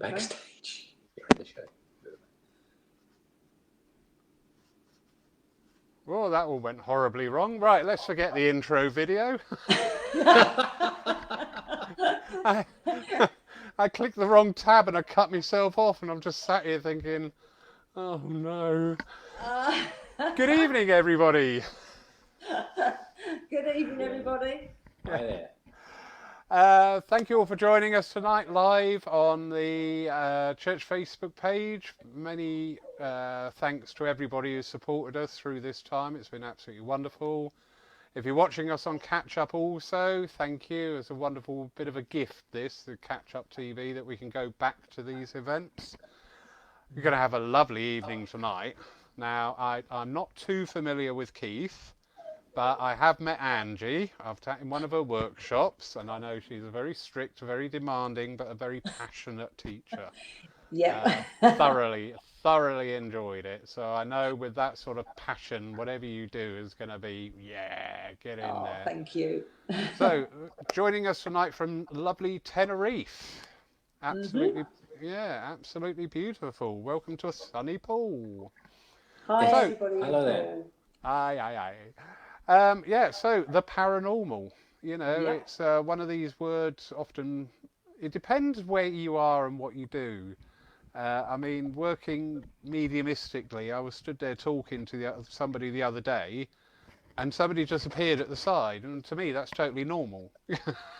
backstage here at the show. Well, that all went horribly wrong. Right, let's forget the intro video. I clicked the wrong tab and I cut myself off, and I'm just sat here thinking, oh no. Good evening, everybody. Good evening, everybody. Hi there. Thank you all for joining us tonight live on the church Facebook page. Many thanks to everybody who supported us through this time. It's been absolutely wonderful. If you're watching us on Catch Up also, thank you. It's a wonderful bit of a gift, this, the Catch Up TV, that we can go back to these events. You're going to have a lovely evening tonight. Now, I'm not too familiar with Keith, but I have met Angie. I've taken one of her workshops, and I know she's a very strict, very demanding, but a very passionate teacher. Yeah. Thoroughly enjoyed it. So I know with that sort of passion, whatever you do is going to be, get in there. Thank you. So, joining us tonight from lovely Tenerife. Absolutely, absolutely beautiful. Welcome to a sunny pool. Hi, So, everybody. Hello there. Aye. So the paranormal, it's one of these words often, it depends where you are and what you do. I mean, working mediumistically, I was stood there talking to somebody the other day, and somebody just appeared at the side, and to me that's totally normal.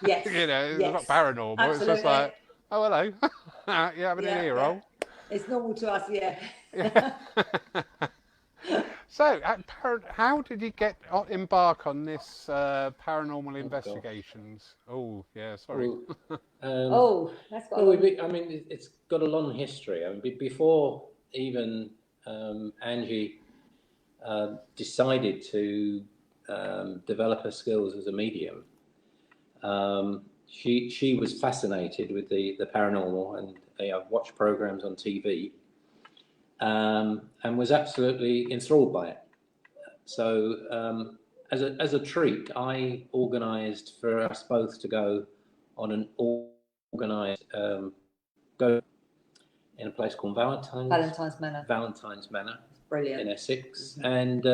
Yes. It's not paranormal. Absolutely. It's just like, oh, hello. You having an ear roll? It's normal to us, yeah. So, how did you embark on this paranormal investigations? Oh, yeah, sorry. That's got it's got a long history. I mean, before even Angie decided to develop her skills as a medium, she was fascinated with the paranormal, and I've watched programs on TV. And was absolutely enthralled by it. So, as a treat, I organised for us both to go on an organised go in a place called Valentine's Manor. Brilliant. In Essex, and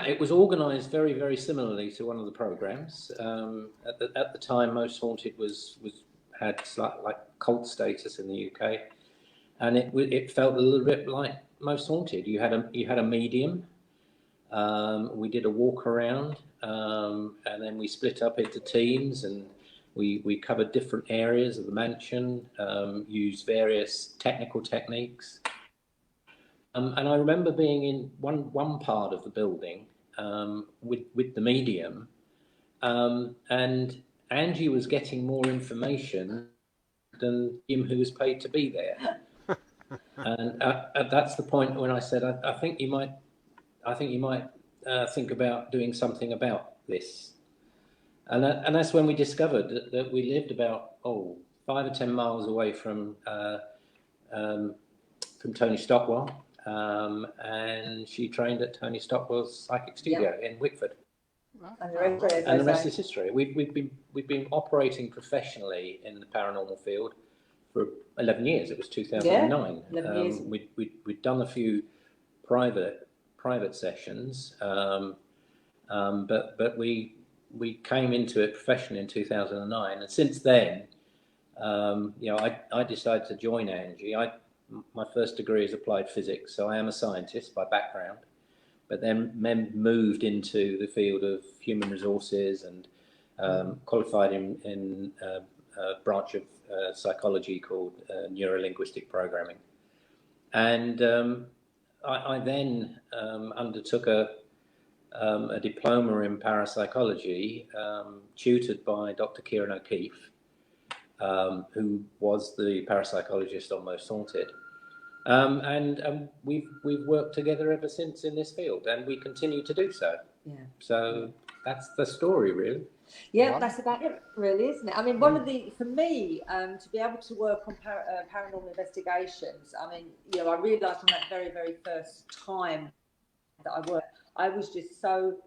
it was organised very, very similarly to one of the programs. At the time, Most Haunted had like cult status in the UK. And it felt a little bit like Most Haunted. You had a medium. We did a walk around, and then we split up into teams, and we covered different areas of the mansion, used various technical techniques. And I remember being in one part of the building with the medium, and Angie was getting more information than him who was paid to be there. And that's the point when I said, I think you might think about doing something about this. And that's when we discovered that we lived about 5 or 10 miles away from Tony Stockwell, and she trained at Tony Stockwell's psychic studio in Wickford. And the rest is history. We've been operating professionally in the paranormal field for 11 years. It was 2009. 11 years. We'd done a few private sessions, but we came into it professionally in 2009, and since then, I decided to join Angie. My first degree is applied physics, so I am a scientist by background, but then moved into the field of human resources and qualified in a branch of psychology called neurolinguistic programming. And I then undertook a diploma in parapsychology, tutored by Dr. Kieran O'Keefe, who was the parapsychologist on Most Haunted. And we've worked together ever since in this field, and we continue to do so. Yeah. So that's the story, really. Yeah, that's about it, really, isn't it? I mean, for me, to be able to work on paranormal investigations, I mean, I realised from that very, very first time that I worked, I was just so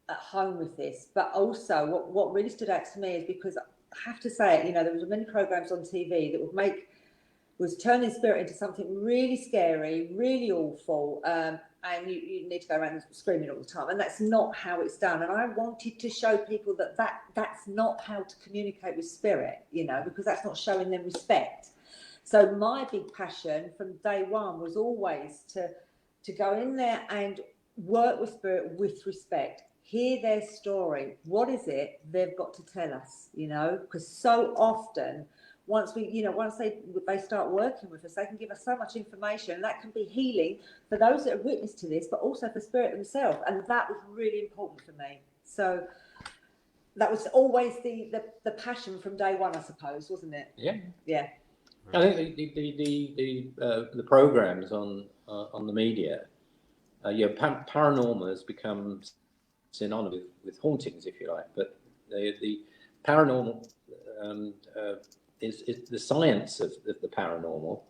at home with this. But also, what really stood out to me is because have to say it, you know, there was many programs on TV that was turning spirit into something really scary, really awful, and you need to go around screaming all the time, and that's not how it's done. And I wanted to show people that's not how to communicate with spirit, you know, because that's not showing them respect. So my big passion from day one was always to go in there and work with spirit with respect, hear their story. What is it they've got to tell us, you know, because so often once they start working with us, they can give us so much information, and that can be healing for those that are witness to this, but also for spirit themselves. And that was really important for me. So that was always the passion from day one, I suppose, wasn't it? Yeah. Yeah. I think the programs on the media, paranormal has become synonymous with hauntings, if you like. But the paranormal is the science of the paranormal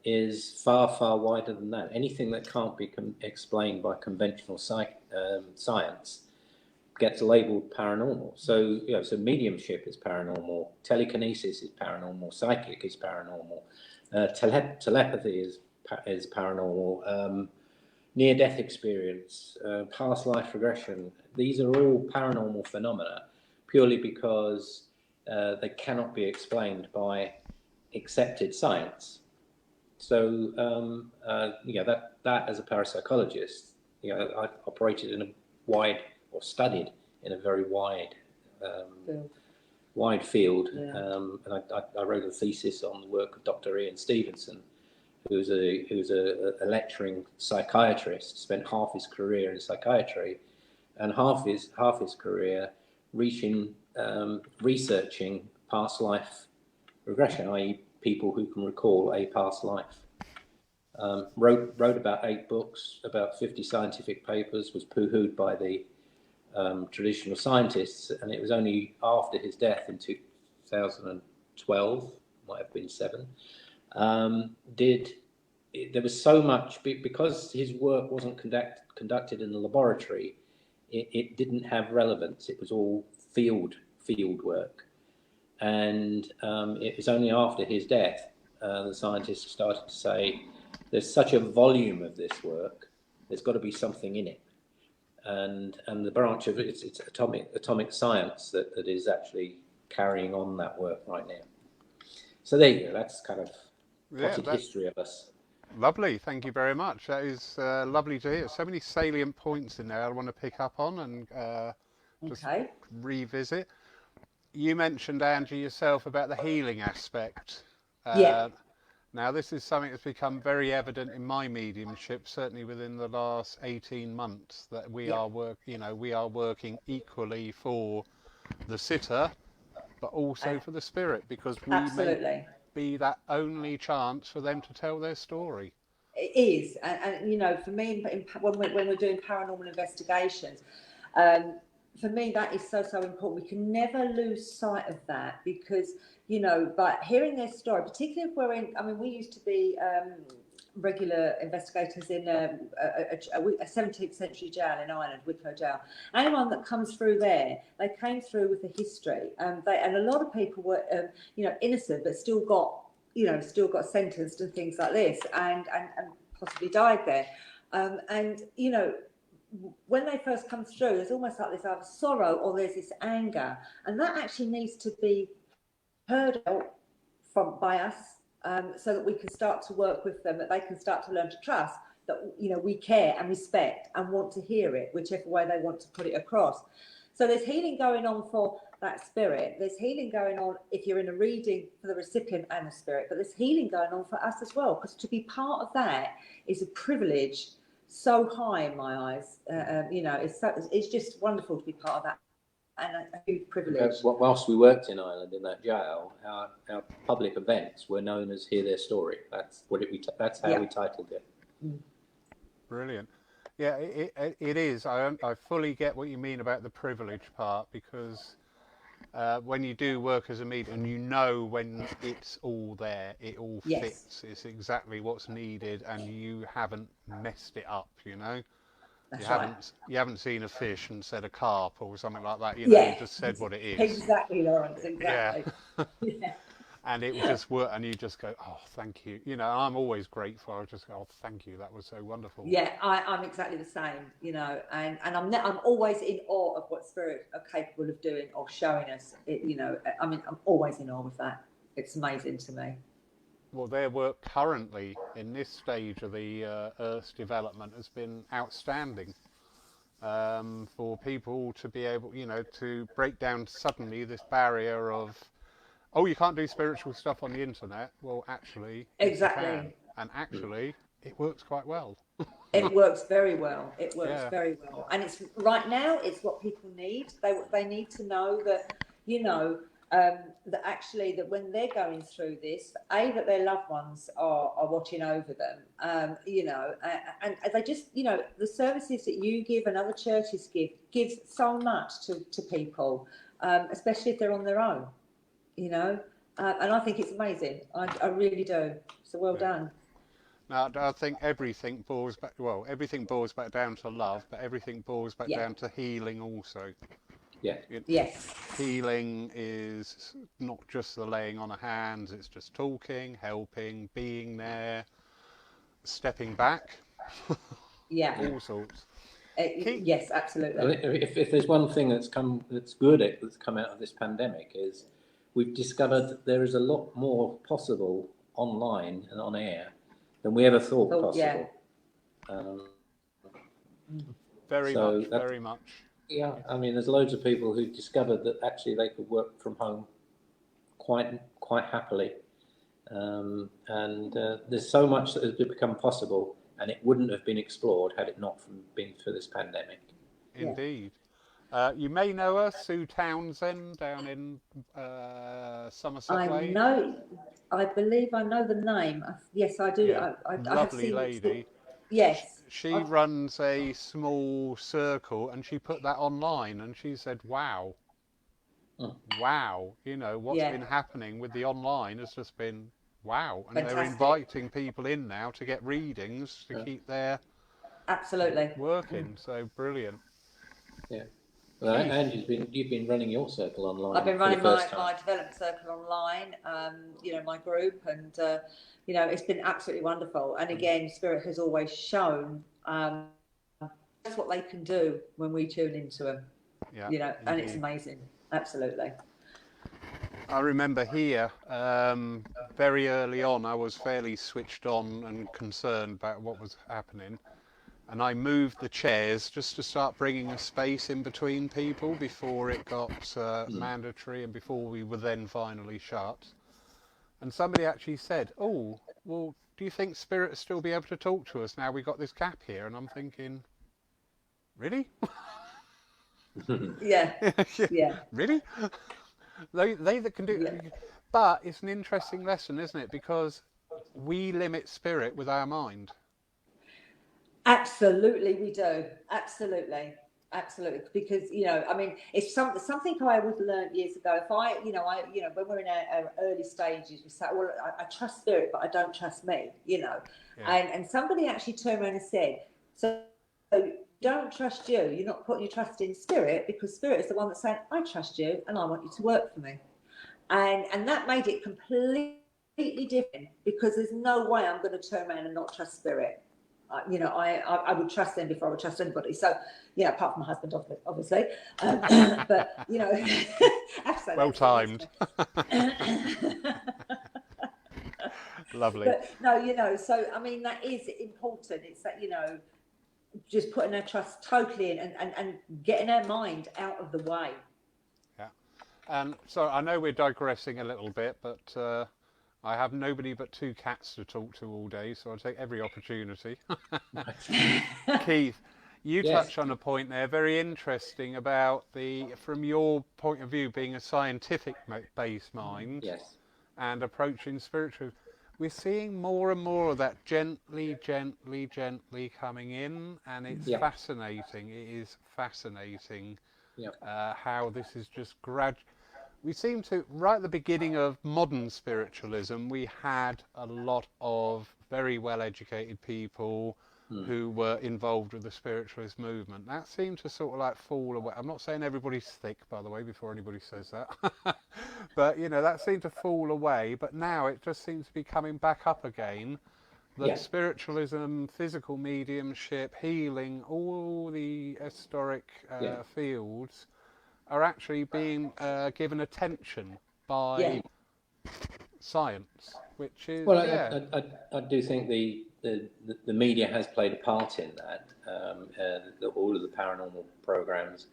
is far wider than that. Anything that can't be explained by conventional science gets labelled paranormal. So so mediumship is paranormal, telekinesis is paranormal, psychic is paranormal, telepathy is paranormal, near-death experience, past life regression. These are all paranormal phenomena, purely because they cannot be explained by accepted science. So that as a parapsychologist, I operated in a studied in a very wide field. Yeah. And I wrote a thesis on the work of Dr. Ian Stevenson, who's a lecturing psychiatrist, spent half his career in psychiatry and half his career researching past life regression, i.e. people who can recall a past life. Wrote about 8 books, about 50 scientific papers, was poo-hooed by the traditional scientists, and it was only after his death in 2012, might have been 7, there was so much, because his work wasn't conducted in the laboratory, it didn't have relevance. It was all field work, and it was only after his death the scientists started to say, there's such a volume of this work, there's got to be something in it. And the branch of it's atomic science that is actually carrying on that work right now. So there you go. That's kind of potted history of us. Lovely, thank you very much. That is lovely to hear. So many salient points in there I want to pick up on and just revisit. You mentioned, Angie, yourself about the healing aspect. Yeah. Now, this is something that's become very evident in my mediumship, certainly within the last 18 months, that we are working equally for the sitter, but also for the spirit, because we may be that only chance for them to tell their story. It is, and for me, when we're doing paranormal investigations, for me that is so important. We can never lose sight of that, because by hearing their story, particularly if we're in, we used to be regular investigators in a 17th century jail in Ireland, Wicklow Jail. Anyone that comes through there, they came through with a history, and a lot of people were innocent, but still got sentenced and things like this, and possibly died there. When they first come through, there's almost like this either sorrow or there's this anger, and that actually needs to be heard out by us, so that we can start to work with them, that they can start to learn to trust that we care and respect and want to hear it, whichever way they want to put it across. So there's healing going on for that spirit. There's healing going on if you're in a reading for the recipient and the spirit, but there's healing going on for us as well, because to be part of that is a privilege so high in my eyes. It's just wonderful to be part of that, and a huge privilege. Whilst we worked in Ireland in that jail, our public events were known as Hear Their Story. That's how we titled it. Brilliant. Yeah, it is. I fully get what you mean about the privilege part, because when you do work as a medium, when it's all there, it all fits. It's exactly what's needed, and you haven't messed it up. That's right. You haven't seen a fish and said a carp or something like that. You Yeah, just said what it is. exactly, Lawrence. Yeah. Exactly. Yeah. And it would just work, and you just go, oh, thank you. I'm always grateful. I just go, oh, thank you. That was so wonderful. Yeah, I'm exactly the same, and I'm always in awe of what spirit are capable of doing or showing us. I'm always in awe of that. It's amazing to me. Well, their work currently in this stage of the Earth's development has been outstanding. For people to be able, to break down suddenly this barrier of, oh, you can't do spiritual stuff on the internet. Well, actually, Exactly. you can. And actually, it works quite well. It works very well. It works Yeah. very well. And it's right now, it's what people need. They need to know that, that actually that when they're going through this, that their loved ones are watching over them, and they just, the services that you give and other churches give so much to people, especially if they're on their own. And I think it's amazing. I really do. So well done. Now, I think everything boils back down to love, but everything boils back down to healing also. Yeah. Yes. Healing is not just the laying on of hands, it's just talking, helping, being there, stepping back. Yeah. All sorts. Yes, absolutely. If there's one thing that's come out of this pandemic is we've discovered that there is a lot more possible online and on air than we ever thought possible. Very much. Yeah, I mean, there's loads of people who discovered that actually they could work from home quite happily, and there's so much that has become possible, and it wouldn't have been explored had it not been for this pandemic. Indeed. You may know her, Sue Townsend, down in Somerset Way. I believe I know the name. Yes, I do. Yeah. I Lovely have seen lady. Yes. She runs a small circle, and she put that online, and she said, wow. Wow, what's been happening with the online has just been wow. And Fantastic. They're inviting people in now to get readings to keep their working. So brilliant. Yeah. Well, Angie, you've been running your circle online. I've been running my development circle online, my group, and it's been absolutely wonderful. And again, Spirit has always shown that's what they can do when we tune into them. Yeah, and it's amazing. Absolutely. I remember here, very early on, I was fairly switched on and concerned about what was happening. And I moved the chairs just to start bringing a space in between people before it got mandatory and before we were then finally shut. And somebody actually said, oh, well, do you think Spirit will still be able to talk to us now we've got this gap here? And I'm thinking, really? Yeah. Really? They that can do it. But it's an interesting lesson, isn't it? Because we limit Spirit with our mind. Absolutely, we do. Absolutely. Because it's something I would learned years ago. If when we're in our early stages, we say, "Well, I trust Spirit, but I don't trust me." And somebody actually turned around and said, "So don't trust you. You're not putting your trust in Spirit because Spirit is the one that's saying, I trust you, and I want you to work for me." And that made it completely different because there's no way I'm going to turn around and not trust Spirit. I would trust them before I would trust anybody. So, apart from my husband, obviously. But, absolutely. Well timed. Lovely. But no, so, that is important. It's that, just putting our trust totally in and getting our mind out of the way. Yeah. And so I know we're digressing a little bit, but I have nobody but 2 cats to talk to all day, so I'll take every opportunity. Keith, you touched on a point there, very interesting, about from your point of view, being a scientific-based mind and approaching spiritual. We're seeing more and more of that gently coming in, and it's fascinating. It is fascinating how this is just gradual. We seem to, right at the beginning of modern spiritualism, we had a lot of very well-educated people who were involved with the spiritualist movement. That seemed to sort of like fall away. I'm not saying everybody's thick, by the way, before anybody says that. But, you know, that seemed to fall away. But now it just seems to be coming back up again. That Yeah. spiritualism, physical mediumship, healing, all the historic fields are actually being given attention by science, which is Well, I do think the media has played a part in that. All of the paranormal programs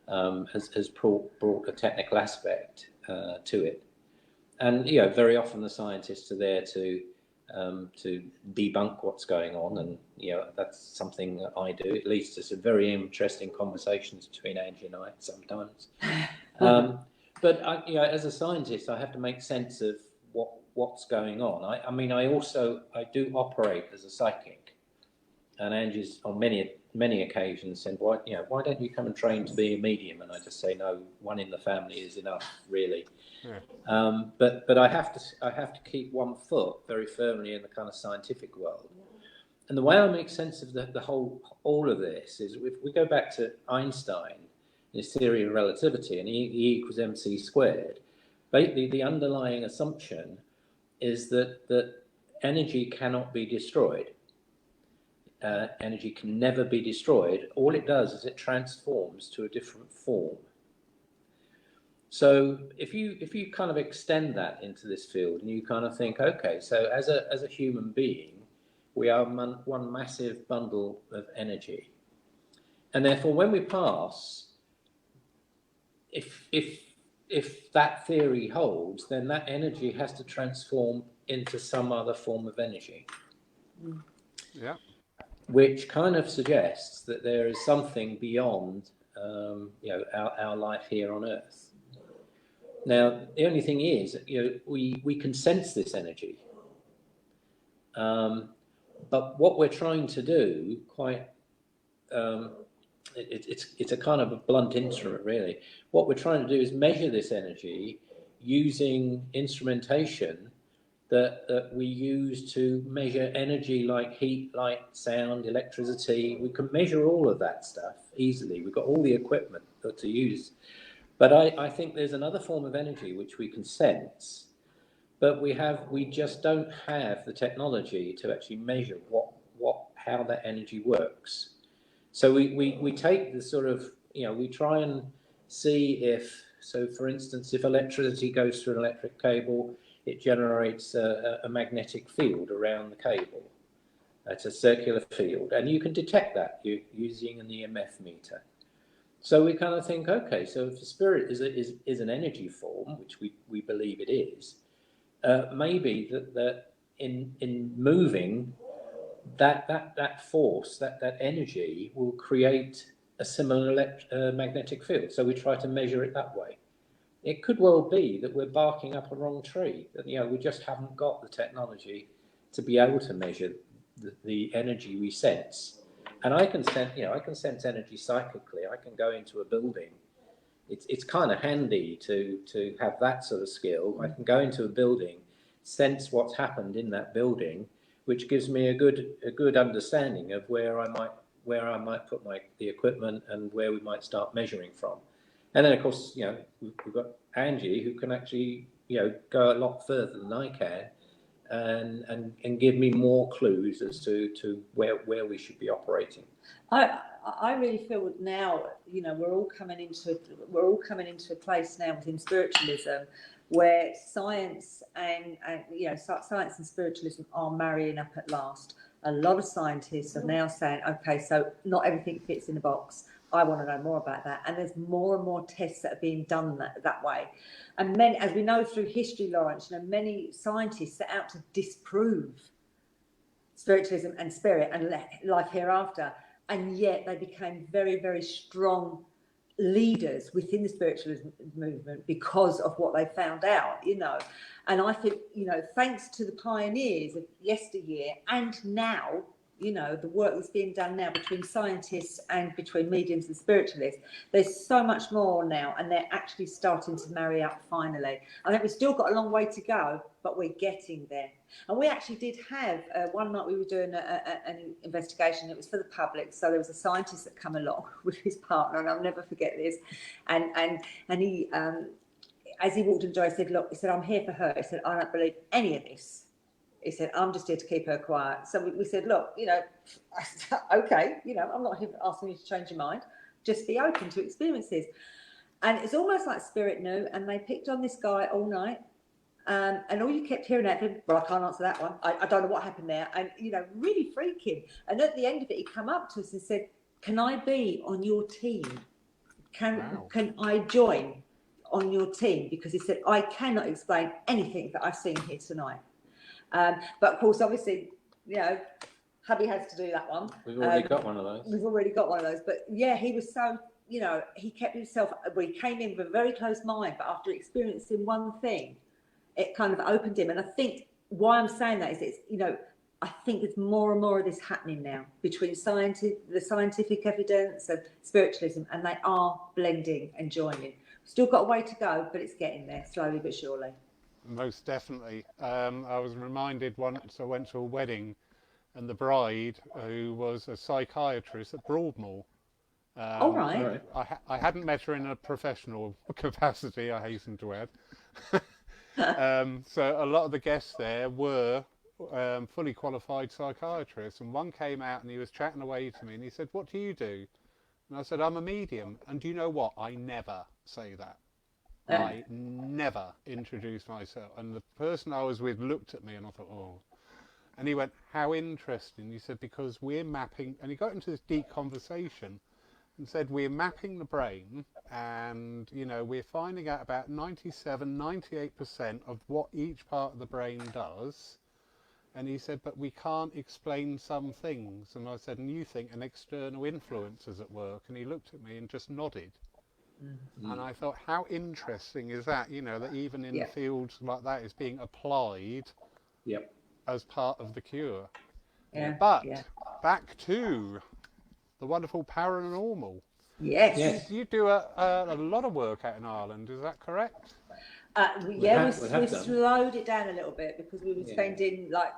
has brought a technical aspect to it, and you know, very often the scientists are there to debunk what's going on, and you know, that's something that I do. It leads to some very interesting conversations between Angie and I sometimes. But you know, as a scientist, I have to make sense of what's going on. I mean, I do operate as a psychic, and Angie's on many occasions said, why don't you come and train to be a medium? And I just say, no, one in the family is enough, really. Yeah. But I have to keep one foot very firmly in the kind of scientific world. And the way I make sense of all of this is, if we go back to Einstein, his theory of relativity, and E equals mc squared. Basically, the underlying assumption is that energy cannot be destroyed. Energy can never be destroyed. All it does is it transforms to a different form. So if you kind of extend that into this field, and you kind of think, okay, so as a human being, we are one massive bundle of energy, and therefore when we pass, if that theory holds, then that energy has to transform into some other form of energy. Yeah. Which kind of suggests that there is something beyond, our life here on Earth. Now, the only thing is, we can sense this energy, but what we're trying to do, it's a kind of a blunt instrument, really. What we're trying to do is measure this energy using instrumentation that we use to measure energy like heat, light, sound, electricity. We can measure all of that stuff easily. We've got all the equipment to use. But I think there's another form of energy which we can sense, but we just don't have the technology to actually measure how that energy works. So we take the sort of, we try and see if, so for instance, if electricity goes through an electric cable, it generates a magnetic field around the cable. It's a circular field, and you can detect that using an EMF meter. So we kind of think, okay, so if the spirit is an energy form, which we believe it is, maybe that in moving, that force, that energy will create a similar magnetic field. So we try to measure it that way. It could well be that we're barking up a wrong tree, that we just haven't got the technology to be able to measure the energy we sense. And I can sense energy psychically. I can go into a building. It's kind of handy to have that sort of skill. I can go into a building, sense what's happened in that building, which gives me a good understanding of where I might put the equipment and where we might start measuring from. And then, of course, we've got Angie, who can actually, go a lot further than I can, and give me more clues as to where we should be operating. I really feel now, we're all coming into a place now within spiritualism where science and science and spiritualism are marrying up at last. A lot of scientists are now saying, okay, so not everything fits in the box. I want to know more about that. And there's more and more tests that are being done that way. And many, as we know through history, Lawrence, many scientists set out to disprove spiritualism and spirit and life hereafter. And yet they became very, very strong leaders within the spiritualism movement because of what they found out, And I think, thanks to the pioneers of yesteryear and now, you know, the work that's being done now between scientists and between mediums and spiritualists, there's so much more now, and they're actually starting to marry up finally. I think we've still got a long way to go, but we're getting there. And we actually did have one night we were doing an investigation. It was for the public, so there was a scientist that come along with his partner, and I'll never forget this. And he, as he walked in the door, he said, "Look," he said, "I'm here for her." He said, "I don't believe any of this." He said, "I'm just here to keep her quiet." So we said, "Look, you know, okay, you know, I'm not here asking you to change your mind. Just be open to experiences." And it's almost like spirit knew, and they picked on this guy all night. And all you kept hearing out of him, "Well, I can't answer that one. I don't know what happened there." And, you know, really freaking. And at the end of it, he came up to us and said, "Can I be on your team? Can I join on your team?" Because he said, "I cannot explain anything that I've seen here tonight." But of course, obviously, you know, hubby has to do that one. We've already got one of those. We've already got one of those. But yeah, he was so, you know, he kept himself, we came in with a very close mind, but after experiencing one thing, it kind of opened him. And I think why I'm saying that is, it's, you know, I think there's more and more of this happening now between the scientific evidence and spiritualism, and they are blending and joining. Still got a way to go, but it's getting there slowly but surely. Most definitely. I was reminded once I went to a wedding, and the bride, who was a psychiatrist at Broadmoor. All right. I hadn't met her in a professional capacity, I hasten to add. So a lot of the guests there were fully qualified psychiatrists, and one came out and he was chatting away to me, and he said, "What do you do?" And I said, "I'm a medium." And do you know what? I never say that. I never introduced myself. And the person I was with looked at me and I thought, oh. And he went, "How interesting." He said, "Because we're mapping," and he got into this deep conversation and said, "We're mapping the brain, and, you know, we're finding out about 97, 98% of what each part of the brain does." And he said, "But we can't explain some things." And I said, "And you think an external influence is at work?" And he looked at me and just nodded. And I thought, how interesting is that, you know, that even in fields like that is being applied as part of the cure. But back to the wonderful paranormal. Yes. You do a lot of work out in Ireland, is that correct? We slowed it down a little bit because we were spending like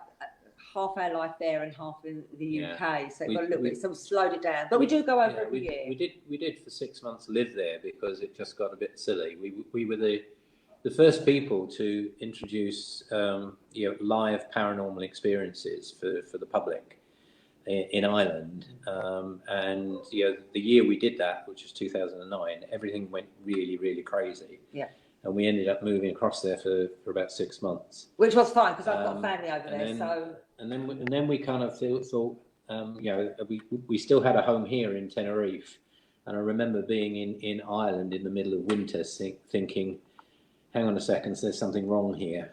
half our life there and half in the UK, so it got a little bit, so we slowed it down. But we do go over every year. We did for 6 months live there because it just got a bit silly. We were the first people to introduce you know, live paranormal experiences for the public in Ireland, and you know, the year we did that, which was 2009, everything went really crazy. Yeah. And we ended up moving across there for about 6 months, which was fine because I've got family over there. So and then we kind of thought, you know, we still had a home here in Tenerife, and I remember being in Ireland in the middle of winter, thinking, hang on a second, there's something wrong here.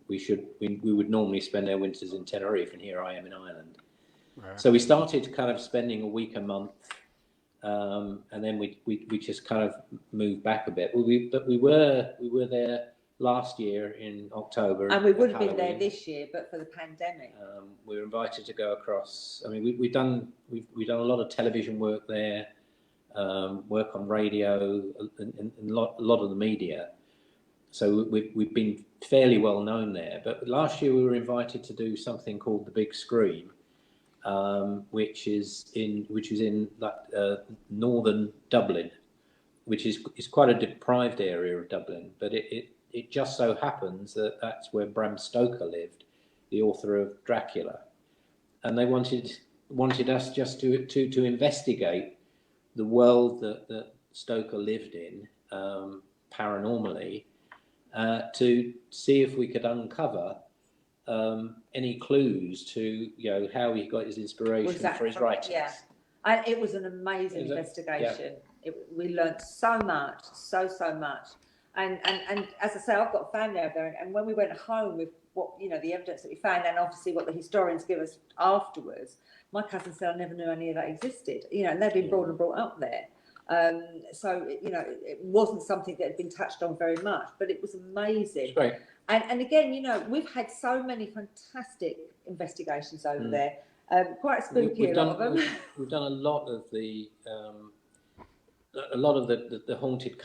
We would normally spend our winters in Tenerife, and here I am in Ireland. Right. So we started kind of spending a week a month. And then we just kind of moved back a bit. But we were there last year in October, and we would have been there this year, but for the pandemic. We were invited to go across. I mean, we've done a lot of television work there, work on radio, and a lot of the media. So we've been fairly well known there. But last year we were invited to do something called the Big Scream. Which is in northern Dublin, which is quite a deprived area of Dublin, but it just so happens that that's where Bram Stoker lived, the author of Dracula, and they wanted us just to investigate the world that Stoker lived in paranormally, to see if we could uncover any clues to, you know, how he got his inspiration for his writings. Yeah, and it was an amazing investigation. We learned so much, so much, and as I say, I've got family over there, and when we went home with what, you know, the evidence that we found, and obviously what the historians give us afterwards, my cousin said, "I never knew any of that existed," you know, and they'd been brought up there. So, you know, it wasn't something that had been touched on very much, but it was amazing. Right. And again, you know, we've had so many fantastic investigations over there. Quite spooky, a lot of them. We've done a lot of the haunted.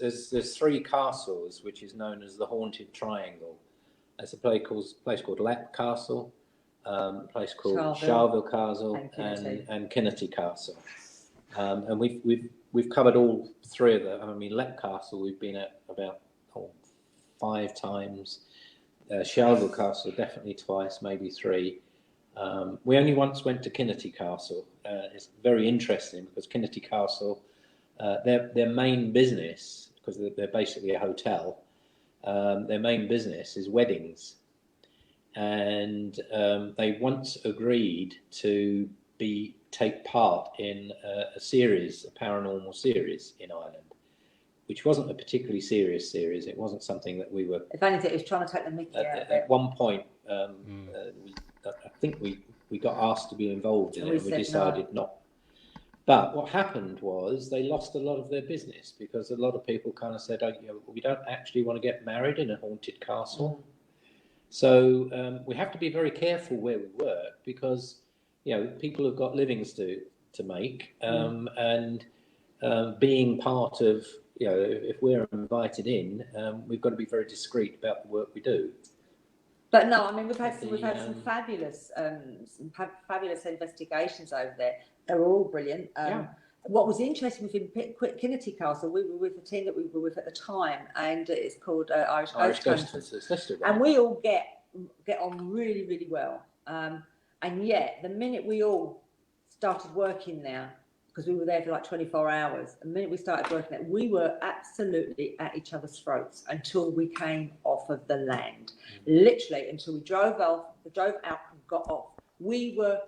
There's 3 castles, which is known as the Haunted Triangle. There's a place called Lapp Castle, a place called Charleville Castle, and Kinnety Castle. And we've covered all 3 of them. I mean, Lapp Castle we've been at about 5 times. Charleville Castle definitely twice, maybe 3. We only once went to Kinnety Castle. It's very interesting because Kinnety Castle, their main business, because they're basically a hotel, their main business is weddings. And they once agreed to take part in a paranormal series in Ireland, which wasn't a particularly serious series. It wasn't something that we were... If anything, it was trying to take the mickey out of it. At one point, I think we got asked to be involved in it, and we decided not. But what happened was they lost a lot of their business because a lot of people kind of said, we don't actually want to get married in a haunted castle. So we have to be very careful where we work because, people have got livings to make. And being part of, if we're invited in, we've got to be very discreet about the work we do. But no, I mean, we've had some fabulous investigations over there. They were all brilliant. What was interesting within Kinnety Castle, we were with the team that we were with at the time, and it's called Irish Ghost Hunters. And we all get on really, really well. And yet, the minute we all started working there, because we were there for like 24 hours, the minute we started working there, we were absolutely at each other's throats until we came off of the land. Literally, until we drove out and got off. We were...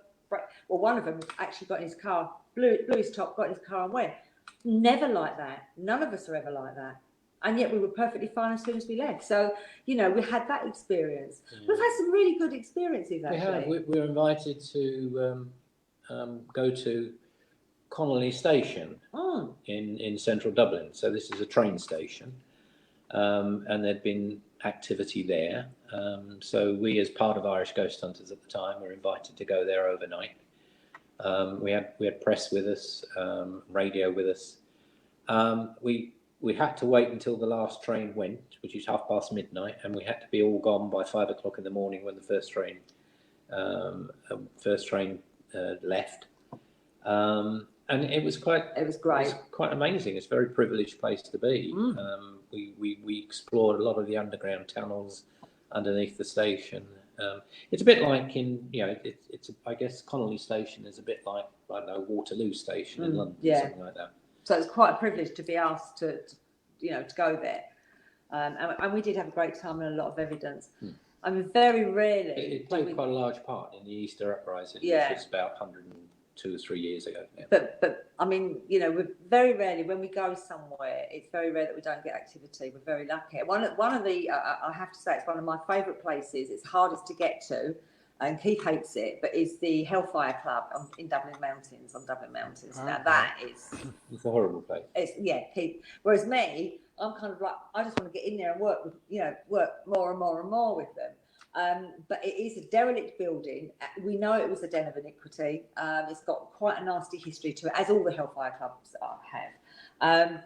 Well, one of them actually got in his car, blew his top, got in his car and went. Never like that. None of us are ever like that. And yet we were perfectly fine as soon as we left. So, we had that experience. We've had some really good experiences, actually. We were invited to go to Connolly Station in central Dublin. So this is a train station. And there'd been activity there. So we, as part of Irish Ghost Hunters at the time, were invited to go there overnight. We had press with us, radio with us. We had to wait until the last train went, which is midnight, and we had to be all gone by 5 o'clock in the morning when the first train left. And it was great. It was quite amazing. It's a very privileged place to be. We explored a lot of the underground tunnels underneath the station. It's a bit like I guess Connolly Station is a bit like, I don't know, Waterloo Station in London, something like that. So it's quite a privilege to be asked to go there. And we did have a great time and a lot of evidence. I mean, very rarely... It played quite a large part in the Easter Uprising, which was about 102 or 3 years ago now. But I mean, we're very rarely, when we go somewhere, it's very rare that we don't get activity. We're very lucky. One of the, I have to say, it's one of my favourite places. It's hardest to get to, and Keith hates it, but it's the Hellfire Club on Dublin Mountains. Now that is... It's a horrible place. Keith. Whereas me, I'm kind of like, I just want to get in there and work more and more and more with them. But it is a derelict building. We know it was a den of iniquity. It's got quite a nasty history to it, as all the Hellfire Clubs have.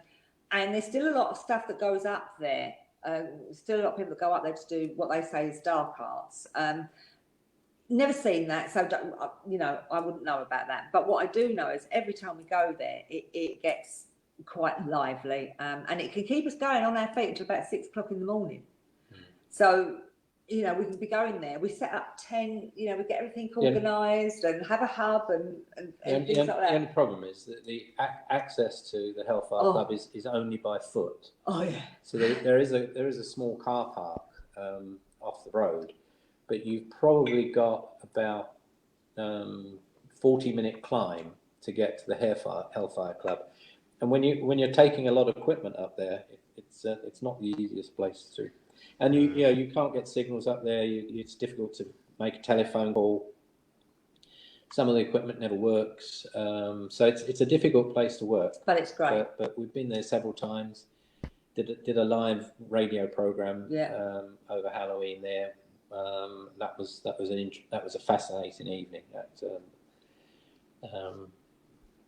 And there's still a lot of stuff that goes up there. Still a lot of people that go up there to do what they say is dark arts. Never seen that, so I wouldn't know about that. But what I do know is every time we go there, it gets quite lively, and it can keep us going on our feet until about 6 o'clock in the morning. So, we can be going there. We set up tent, we get everything organised and have a hub and things like that. The only problem is that the access to the Hellfire Club is only by foot. Oh yeah. So there is a small car park off the road. But you've probably got about 40-minute climb to get to the Hellfire Club, and when you're taking a lot of equipment up there, it's not the easiest place to. And you can't get signals up there. It's difficult to make a telephone call. Some of the equipment never works, so it's a difficult place to work. But it's great. But we've been there several times. Did a live radio program over Halloween there. that was a fascinating evening.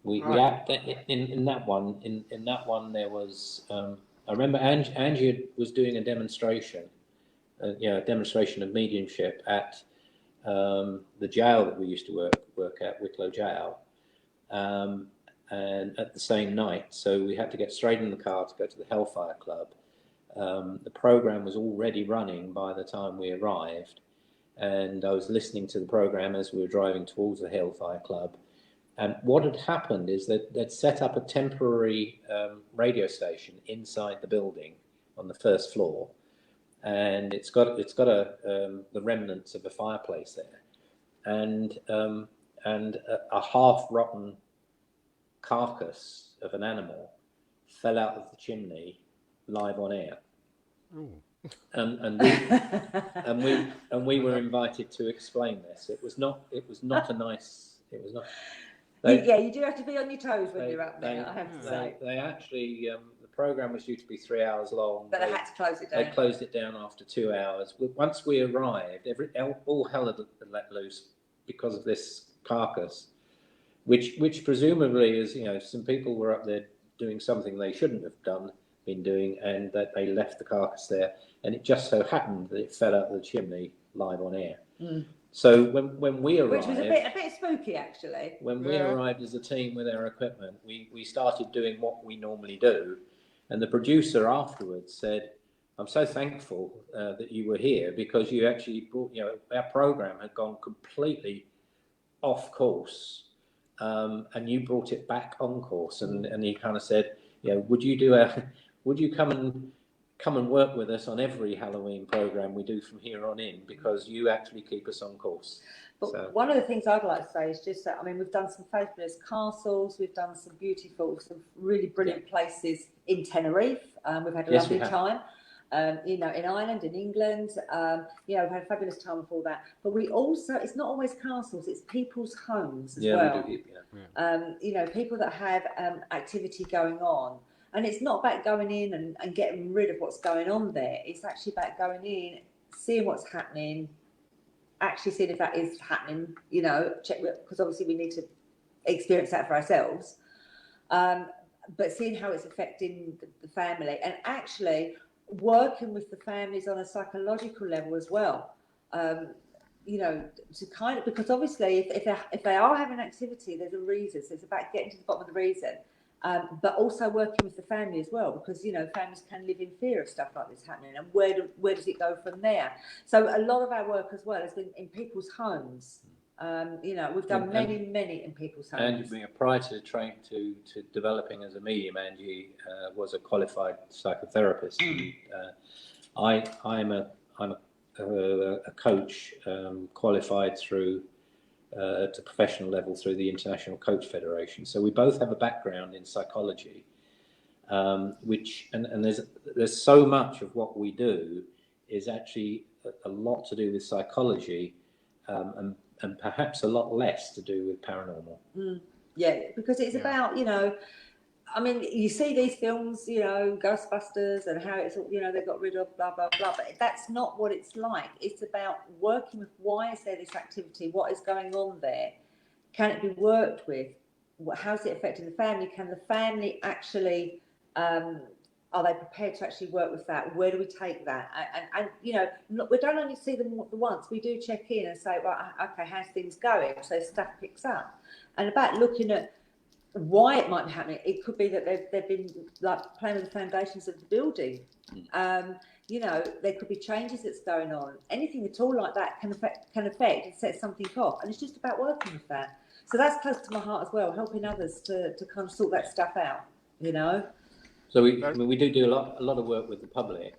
We Right. in that one there was I remember Angie was doing a demonstration, a demonstration of mediumship at the jail that we used to work at, Wicklow Jail, and at the same night. So we had to get straight in the car to go to the Hellfire Club. The program was already running by the time we arrived, and I was listening to the program as we were driving towards the Hellfire Club. And what had happened is that they'd set up a temporary radio station inside the building on the first floor, and it's got the remnants of a fireplace there, and a half-rotten carcass of an animal fell out of the chimney live on air. Ooh. And we were invited to explain this. It was not a nice. It was not. You do have to be on your toes when you're up there. I have to say. They actually the program was due to be 3 hours long, but they had to close it down. They closed it down after 2 hours. Once we arrived, all hell had let loose because of this carcass, which presumably is, some people were up there doing something they shouldn't have been doing, and that they left the carcass there, and it just so happened that it fell out of the chimney live on air. So when we arrived, which was a bit spooky actually. When we arrived as a team with our equipment, we started doing what we normally do, and the producer afterwards said, "I'm so thankful that you were here, because you actually brought, our program had gone completely off course, and you brought it back on course." And he kind of said, would you come and work with us on every Halloween program we do from here on in, because you actually keep us on course. But one of the things I'd like to say is just that, we've done some fabulous castles, we've done some really brilliant places in Tenerife. We've had a lovely time. In Ireland, in England, we've had a fabulous time with all that. But we also, it's not always castles, it's people's homes as well. We do, people that have activity going on. And it's not about going in and getting rid of what's going on there. It's actually about going in, seeing what's happening, actually seeing if that is happening, check, because obviously we need to experience that for ourselves. But seeing how it's affecting the family, and actually working with the families on a psychological level as well. To kind of, because obviously if they are having activity, there's a reason. So it's about getting to the bottom of the reason. But also working with the family as well, because families can live in fear of stuff like this happening, and where does it go from there? So a lot of our work as well has been in people's homes. We've done many in people's homes. And prior to developing as a medium, Angie was a qualified psychotherapist. I'm a coach, qualified through to professional level through the International Coach Federation. So we both have a background in psychology, which there's so much of what we do is actually a lot to do with psychology, and perhaps a lot less to do with paranormal. Yeah, because it's about, you see these films, Ghostbusters, and how it's, they got rid of blah, blah, blah, but that's not what it's like. It's about working with, why is there this activity? What is going on there? Can it be worked with? How's it affecting the family? Can the family actually, are they prepared to actually work with that? Where do we take that? And we don't only see them once. We do check in and say, right, okay, how's things going? So stuff picks up. And about looking at why it might be happening. It could be that they've been like playing with the foundations of the building. There could be changes that's going on. Anything at all like that can affect and set something off. And it's just about working with that. So that's close to my heart as well, helping others to kind of sort that stuff out. So we do a lot of work with the public,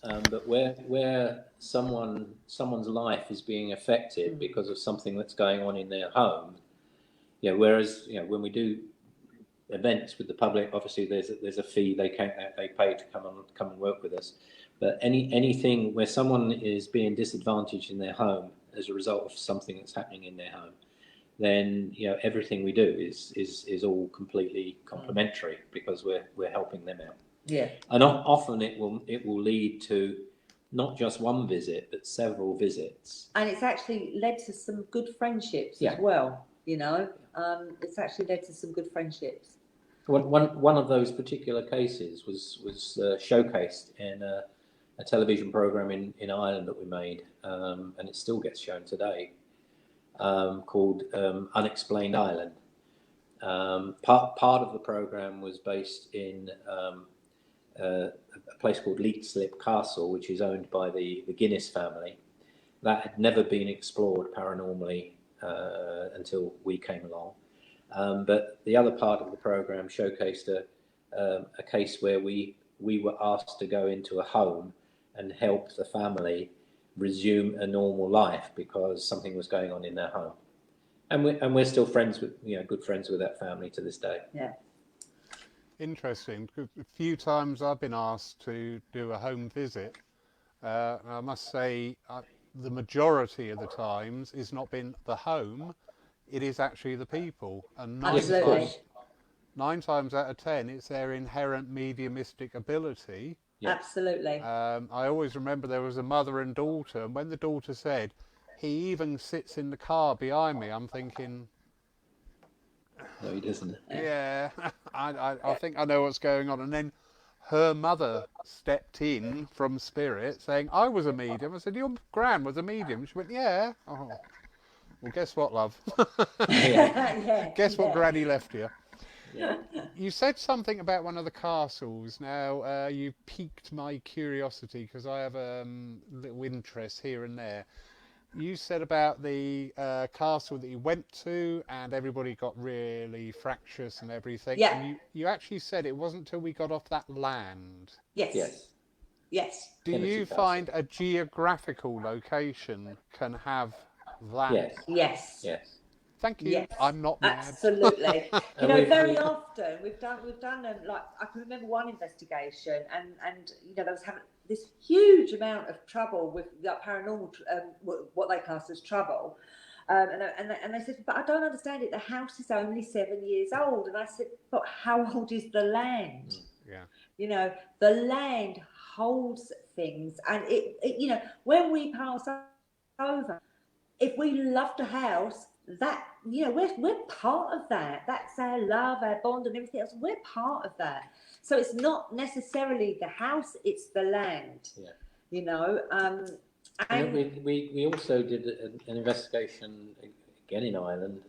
but where someone's life is being affected because of something that's going on in their home. Whereas when we do events with the public, obviously there's a fee they pay to come and work with us. But anything where someone is being disadvantaged in their home as a result of something that's happening in their home, then everything we do is all completely complementary, because we're helping them out. Yeah. And often it will lead to not just one visit, but several visits. And it's actually led to some good friendships as well. You know, it's actually led to some good friendships. One of those particular cases was showcased in a television program in Ireland that we made, and it still gets shown today, called Unexplained Ireland. Part of the program was based in a place called Leetslip Castle, which is owned by the Guinness family. That had never been explored paranormally until we came along. But the other part of the program showcased a case where we were asked to go into a home and help the family resume a normal life because something was going on in their home. And we're still friends with, good friends with that family to this day. Yeah. Interesting. A few times I've been asked to do a home visit. I must say, the majority of the times it's not been the home, it is actually the people. And nine times out of 10, it's their inherent mediumistic ability. Yeah. Absolutely. I always remember there was a mother and daughter, and when the daughter said, "He even sits in the car behind me," I'm thinking, no, he doesn't. Yeah, I think I know what's going on. And then her mother stepped in from spirit saying, "I was a medium." I said, "Your gran was a medium?" She went, "Yeah." Oh, well, guess what, love? Guess what Granny left you? Yeah. You said something about one of the castles. Now, you piqued my curiosity because I have a little interest here and there. You said about the castle that you went to and everybody got really fractious and everything. Yeah. And you actually said it wasn't until we got off that land. Yes. Do you find a geographical location can have that? Yes. Thank you. Yes, I'm not mad. Absolutely. Very often we've done like I can remember one investigation and they was having this huge amount of trouble with like paranormal what they class as trouble, and they said, "But I don't understand it. The house is only 7 years old." And I said, "But how old is the land?" Yeah. The land holds things, and it when we pass over, if we loved a house, that we're part of that. That's our love, our bond, and everything else. We're part of that. So it's not necessarily the house; it's the land. And we also did an investigation again in Ireland.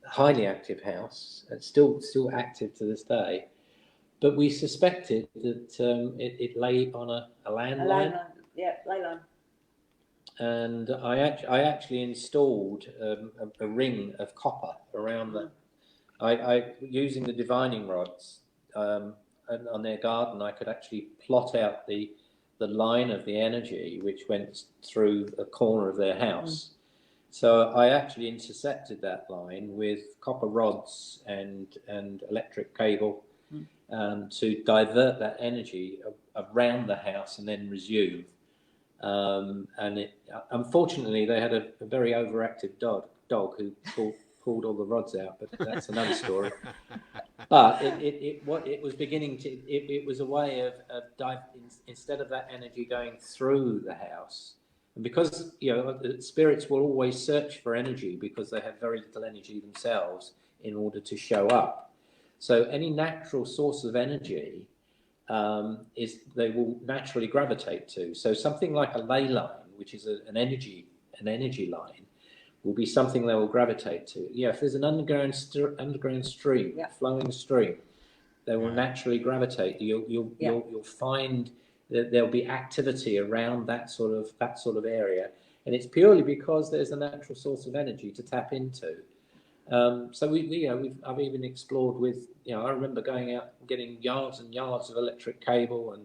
Highly active house, and still active to this day. But we suspected that it lay on a landline. Ley line. And I actually installed a ring of copper around the. I using the divining rods on their garden, I could actually plot out the line of the energy which went through a corner of their house. So I actually intercepted that line with copper rods and electric cable to divert that energy around the house and then resume. And unfortunately, they had a very overactive dog who pulled all the rods out, but that's another story. But it was beginning to. It was a way of instead of that energy going through the house, and because spirits will always search for energy because they have very little energy themselves in order to show up. So any natural source of energy they will naturally gravitate to. So something like a ley line, which is an energy line, will be something they will gravitate to. If there's an underground stream, flowing stream, they will naturally gravitate. You'll find that there'll be activity around that sort of area, and it's purely because there's a natural source of energy to tap into. So I've even explored with, I remember going out and getting yards and yards of electric cable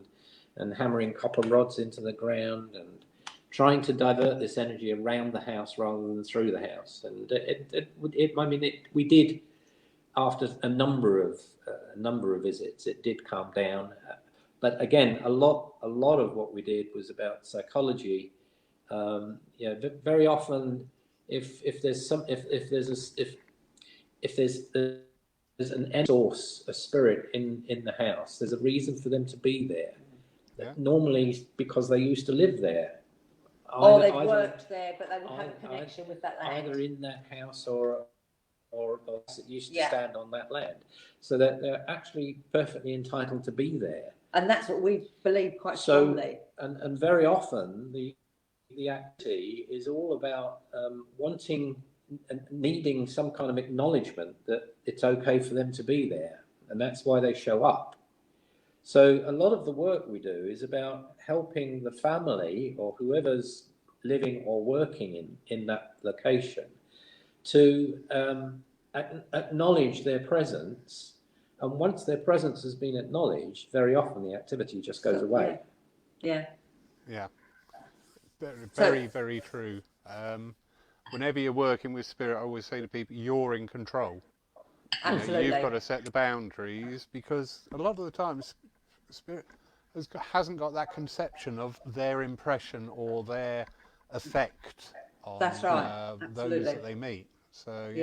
and hammering copper rods into the ground and trying to divert this energy around the house rather than through the house. And we did, after a number of visits, it did calm down. But again, a lot of what we did was about psychology. Very often, if there's an end source, a spirit in the house, there's a reason for them to be there. normally because they used to live there. Or they've worked there, but they would have a connection with that land. Either in that house or that used to stand on that land. So that they're actually perfectly entitled to be there. And that's what we believe quite strongly. And very often the activity is all about wanting and needing some kind of acknowledgement that it's okay for them to be there. And that's why they show up. So a lot of the work we do is about helping the family or whoever's living or working in that location to acknowledge their presence. And once their presence has been acknowledged, very often the activity just goes away. Yeah. Very, very true. Whenever you're working with spirit, I always say to people, you're in control. Absolutely. You've got to set the boundaries, because a lot of the times spirit hasn't got that conception of their impression or their effect on That's right. those that they meet. So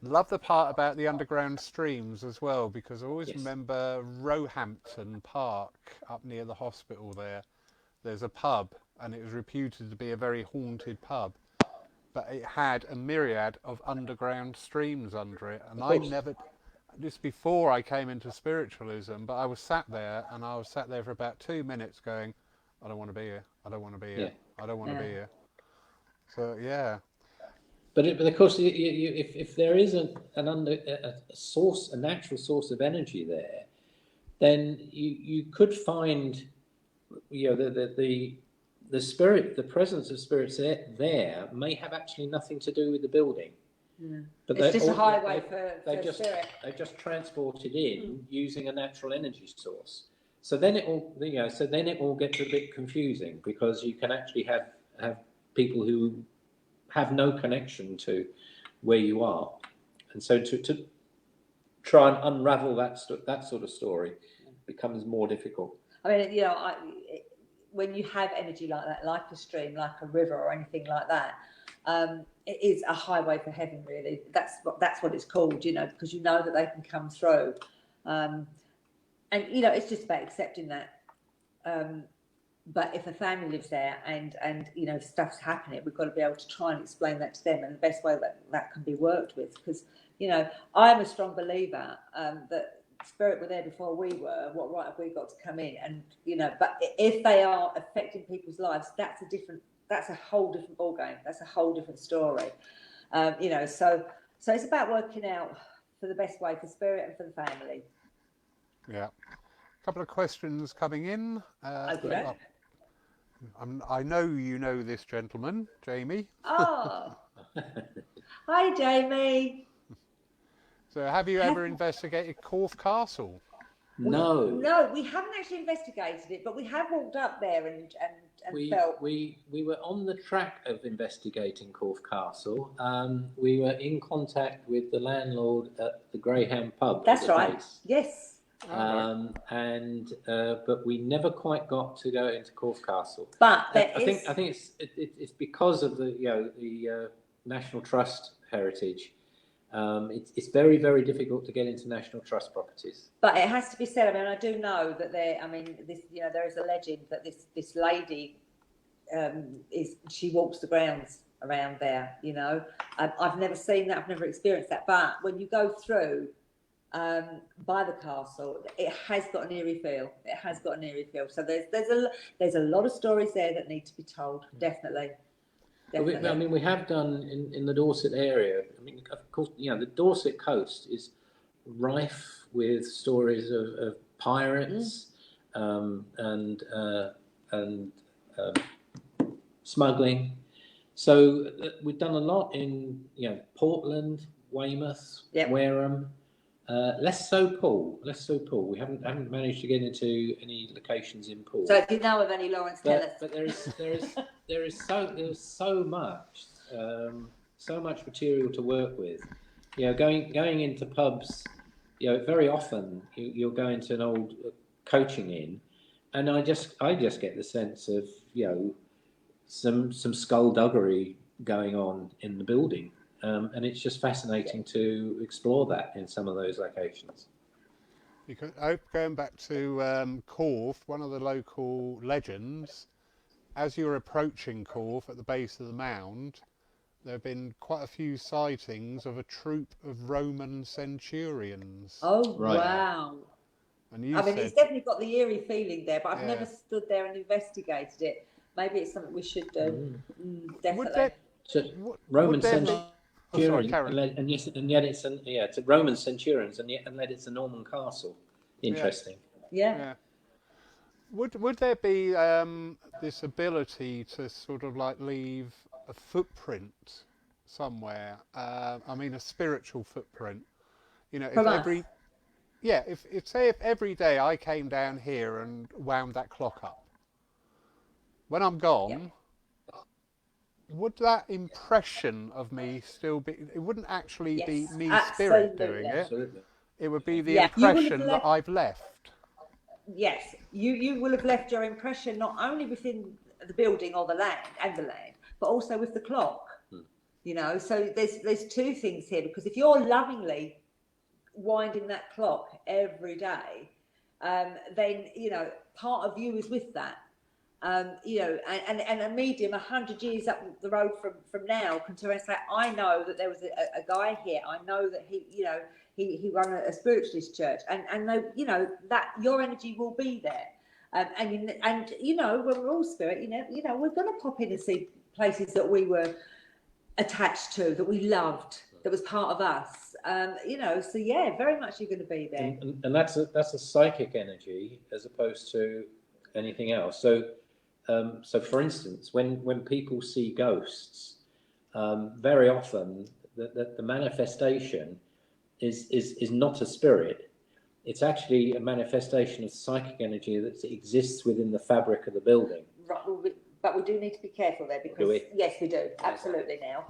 love the part about the underground streams as well, because I always remember Roehampton Park up near the hospital there. There's a pub, and it was reputed to be a very haunted pub, but it had a myriad of underground streams under it. And I never, this before I came into spiritualism, but I was sat there for about 2 minutes going, I don't want to be here. I don't want to be here. I don't want to be here. So, But of course, if there isn't a natural source of energy there, then you could find, the spirit, the presence of spirits there may have actually nothing to do with the building. But it's just a highway for spirit. They've just transported in using a natural energy source. So then it all gets a bit confusing, because you can actually have people who have no connection to where you are, and so to try and unravel that sort of story becomes more difficult. I mean, when you have energy like that, like a stream, like a river, or anything like that, it is a highway for heaven. Really, that's what it's called. Because you know that they can come through, and it's just about accepting that. But if a family lives there and stuff's happening, we've got to be able to try and explain that to them, and the best way that can be worked with. Because I'm a strong believer that spirit were there before we were. What right have we got to come in? And but if they are affecting people's lives, that's a whole different ballgame. That's a whole different story. So it's about working out for the best way for spirit and for the family. Yeah. A couple of questions coming in. Okay. I know you know this gentleman, Jamie. Oh, hi, Jamie. So, have you ever investigated Corfe Castle? No, we haven't actually investigated it, but we have walked up there and felt. We were on the track of investigating Corfe Castle. We were in contact with the landlord at the Greyhound pub. That's right. Place. Yes. But we never quite got to go into Corfe Castle. But I think it's because of the National Trust heritage. It's very, very difficult to get into National Trust properties. But it has to be said. I mean, I do know that there is a legend that this lady she walks the grounds around there. I've never seen that. I've never experienced that. But when you go through by the castle, it has got an eerie feel. It has got an eerie feel. So there's a lot of stories there that need to be told. Definitely. We have done in the Dorset area. I mean, of course, the Dorset coast is rife with stories of pirates and smuggling. So we've done a lot in Portland, Weymouth, Wareham. Less so Poole. We haven't managed to get into any locations in Poole. So if you know of any, Lawrence, tell us. But there is so much material to work with. Going into pubs, very often you'll go into an old coaching inn, and I just get the sense of some skullduggery going on in the building. And it's just fascinating to explore that in some of those locations. Because going back to Corf, one of the local legends, as you're approaching Corf at the base of the mound, there have been quite a few sightings of a troop of Roman centurions. Oh, Right. wow. And you I mean, said, it's definitely got the eerie feeling there, but I've Yeah. never stood there and investigated it. Maybe it's something we should do. Definitely. would there, So would, Roman would there centurions, be, oh, sorry, Karen. and yet it's it's a Roman centurions, and yet it's a Norman castle. Interesting. Yeah. Yeah. Would there be this ability to sort of like leave a footprint somewhere? I mean, a spiritual footprint. You know, From if us? if every day I came down here and wound that clock up, when I'm gone, would that impression of me still be? It wouldn't actually be Yes, me spirit doing absolutely. it. Absolutely. It would be the Yeah, you would have impression that left- I've left. Yes, you will have left your impression not only within the building or the land, but also with the clock. You know, so there's two things here, because if you're lovingly winding that clock every day, then, you know, part of you is with that. You know, and a medium 100 years up the road from now can turn around and say, I know that there was a guy here. I know that he, you know, he run a spiritualist church, and they, you know, that your energy will be there. And you know, when we're all spirit, you know, we're going to pop in and see places that we were attached to, that we loved, that was part of us. You know, so yeah, very much you're going to be there. And that's a psychic energy as opposed to anything else. So so for instance, when people see ghosts, very often the manifestation is not a spirit. It's actually a manifestation of psychic energy that exists within the fabric of the building. Right, but we do need to be careful there, because Do we? yes, we do, absolutely now.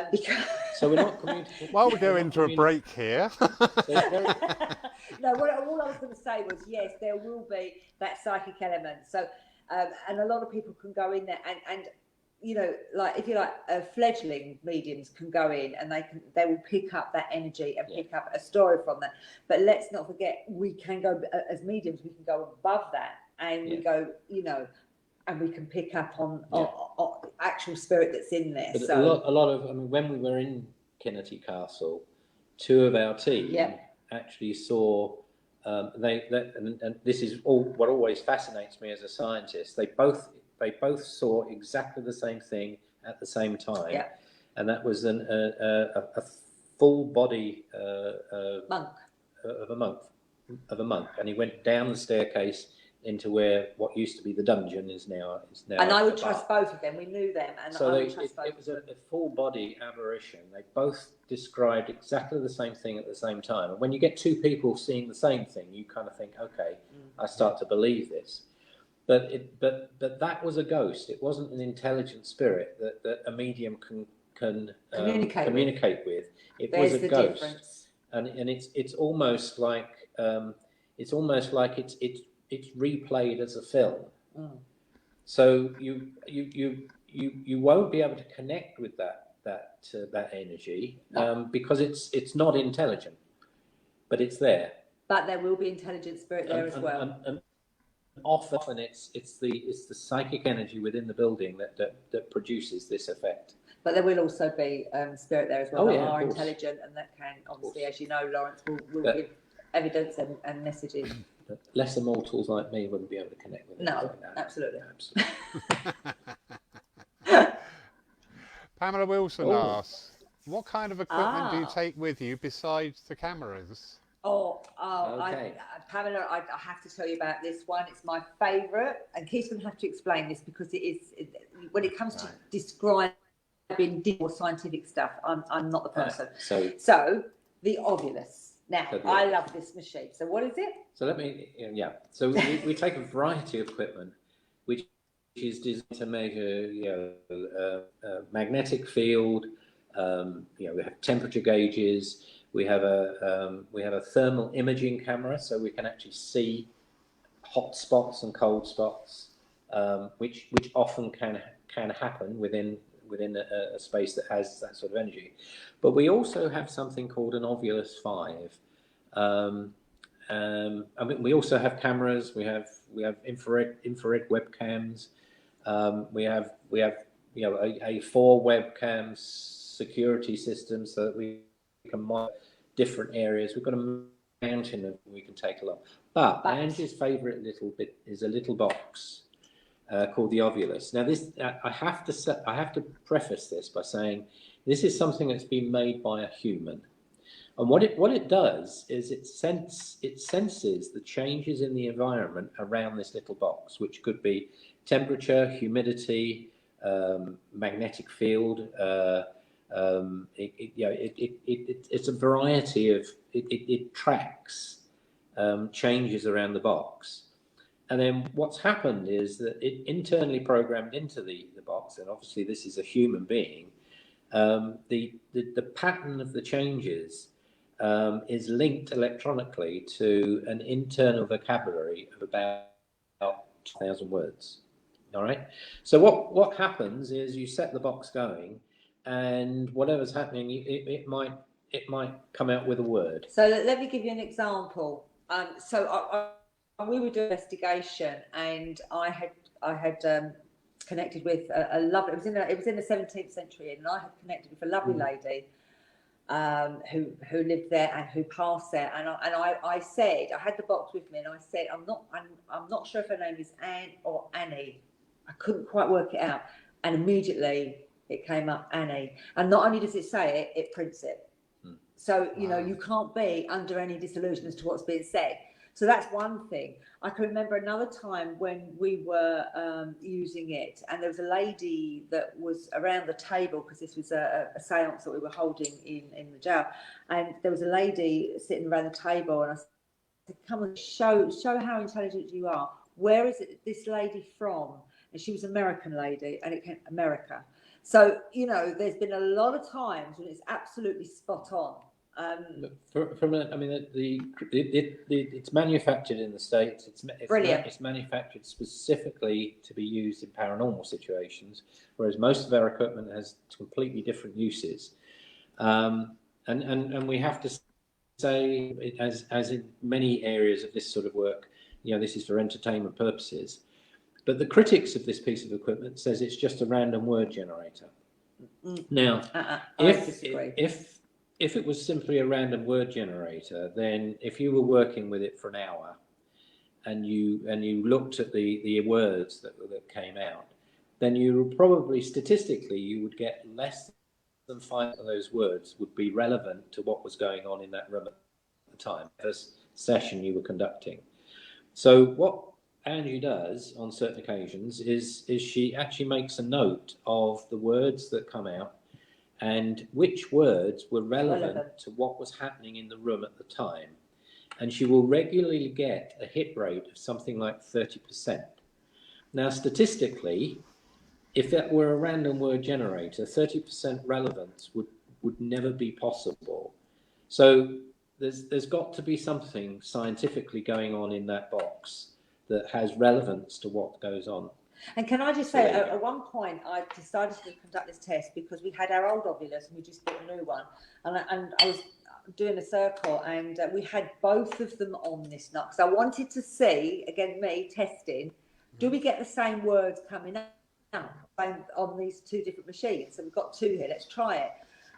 Because So we're not communicating. While we're going to a break here, no, all I was going to say was, yes, there will be that psychic element. So, and a lot of people can go in there, and you know, like if you like, fledgling mediums can go in, and they will pick up that energy and pick up a story from that. But let's not forget, we can go as mediums, we can go above that, and we go, you know, and we can pick up on actual spirit that's in there. But So a lot of, I mean, when we were in Kennedy Castle, two of our team actually saw. And this is what always fascinates me as a scientist. They both saw exactly the same thing at the same time, and that was a full body monk. of a monk, and he went down the staircase into where what used to be the dungeon is now. And I would trust both of them. We knew them, and so I would trust both. It was a full body apparition. They both described exactly the same thing at the same time. And when you get two people seeing the same thing, you kind of think, okay, I start to believe this. But that was a ghost. It wasn't an intelligent spirit that a medium can communicate with. It was a ghost, difference. And it's almost like it's replayed as a film. So you won't be able to connect with that energy because it's not intelligent, but it's there. But there will be intelligent spirit there as well. And often it's the psychic energy within the building that produces this effect. But there will also be spirit there as well that are intelligent, and that can obviously, as you know, Lawrence, will give evidence and messages. But lesser mortals like me wouldn't be able to connect with it. No, absolutely. Pamela Wilson asks, what kind of equipment do you take with you besides the cameras? Okay. Pamela, I have to tell you about this one. It's my favourite, and Keith's going to have to explain this, because when it comes to describing more scientific stuff, I'm not the person. So the Ovulus. Now, I love this machine. So what is it? So So we take a variety of equipment, which is designed to measure, magnetic field. We have temperature gauges. We have a thermal imaging camera, so we can actually see hot spots and cold spots, which often can happen within a space that has that sort of energy. But we also have something called an Ovulus 5, I mean, we also have cameras. We have infrared webcams. We have a 4 webcam security system so that we can monitor different areas. We've got a mountain that we can take along. But Angie's favourite little bit is a little box called the Ovulus. Now, this I have to preface this by saying this is something that's been made by a human, and what it does is it senses the changes in the environment around this little box, which could be temperature, humidity, magnetic field. It's a variety of it tracks changes around the box. And then what's happened is that it internally programmed into the box, and obviously this is a human being, the pattern of the changes is linked electronically to an internal vocabulary of about 2,000 words. All right. So what happens is you set the box going, and whatever's happening, it might come out with a word. So let me give you an example. We were doing an investigation, and I had connected with a lovely. It was in the 17th century, and I had connected with a lovely lady who lived there and who passed there. And I said, I had the box with me, and I said, I'm not sure if her name is Anne or Annie. I couldn't quite work it out, and immediately it came up Annie. And not only does it say it, it prints it. So you can't be under any disillusion as to what's being said. So that's one thing. I can remember another time when we were using it, and there was a lady that was around the table, because this was a seance that we were holding in the jail, and there was a lady sitting around the table, and I said, come and show how intelligent you are. Where is this lady from? And she was an American lady, and it came America. So, there's been a lot of times when it's absolutely spot on. It's manufactured in the States. It's brilliant. It's manufactured specifically to be used in paranormal situations, whereas most of our equipment has completely different uses. And we have to say, as in many areas of this sort of work, this is for entertainment purposes. But the critics of this piece of equipment says it's just a random word generator. Now, if it was simply a random word generator, then if you were working with it for an hour and you looked at the words that came out, then you would probably, statistically, you would get less than 5 of those words would be relevant to what was going on in that room at the time, first session you were conducting. So what Angie does on certain occasions is she actually makes a note of the words that come out and which words were relevant to what was happening in the room at the time. And she will regularly get a hit rate of something like 30%. Now, statistically, if that were a random word generator, 30% relevance would never be possible. So there's got to be something scientifically going on in that box that has relevance to what goes on. And can I just say, at one point, I decided to conduct this test because we had our old Ovulus and we just bought a new one. And I was doing a circle, and we had both of them on this nut. So I wanted to see, again, me testing, do we get the same words coming out on these 2 different machines? So we've got 2 here, let's try it.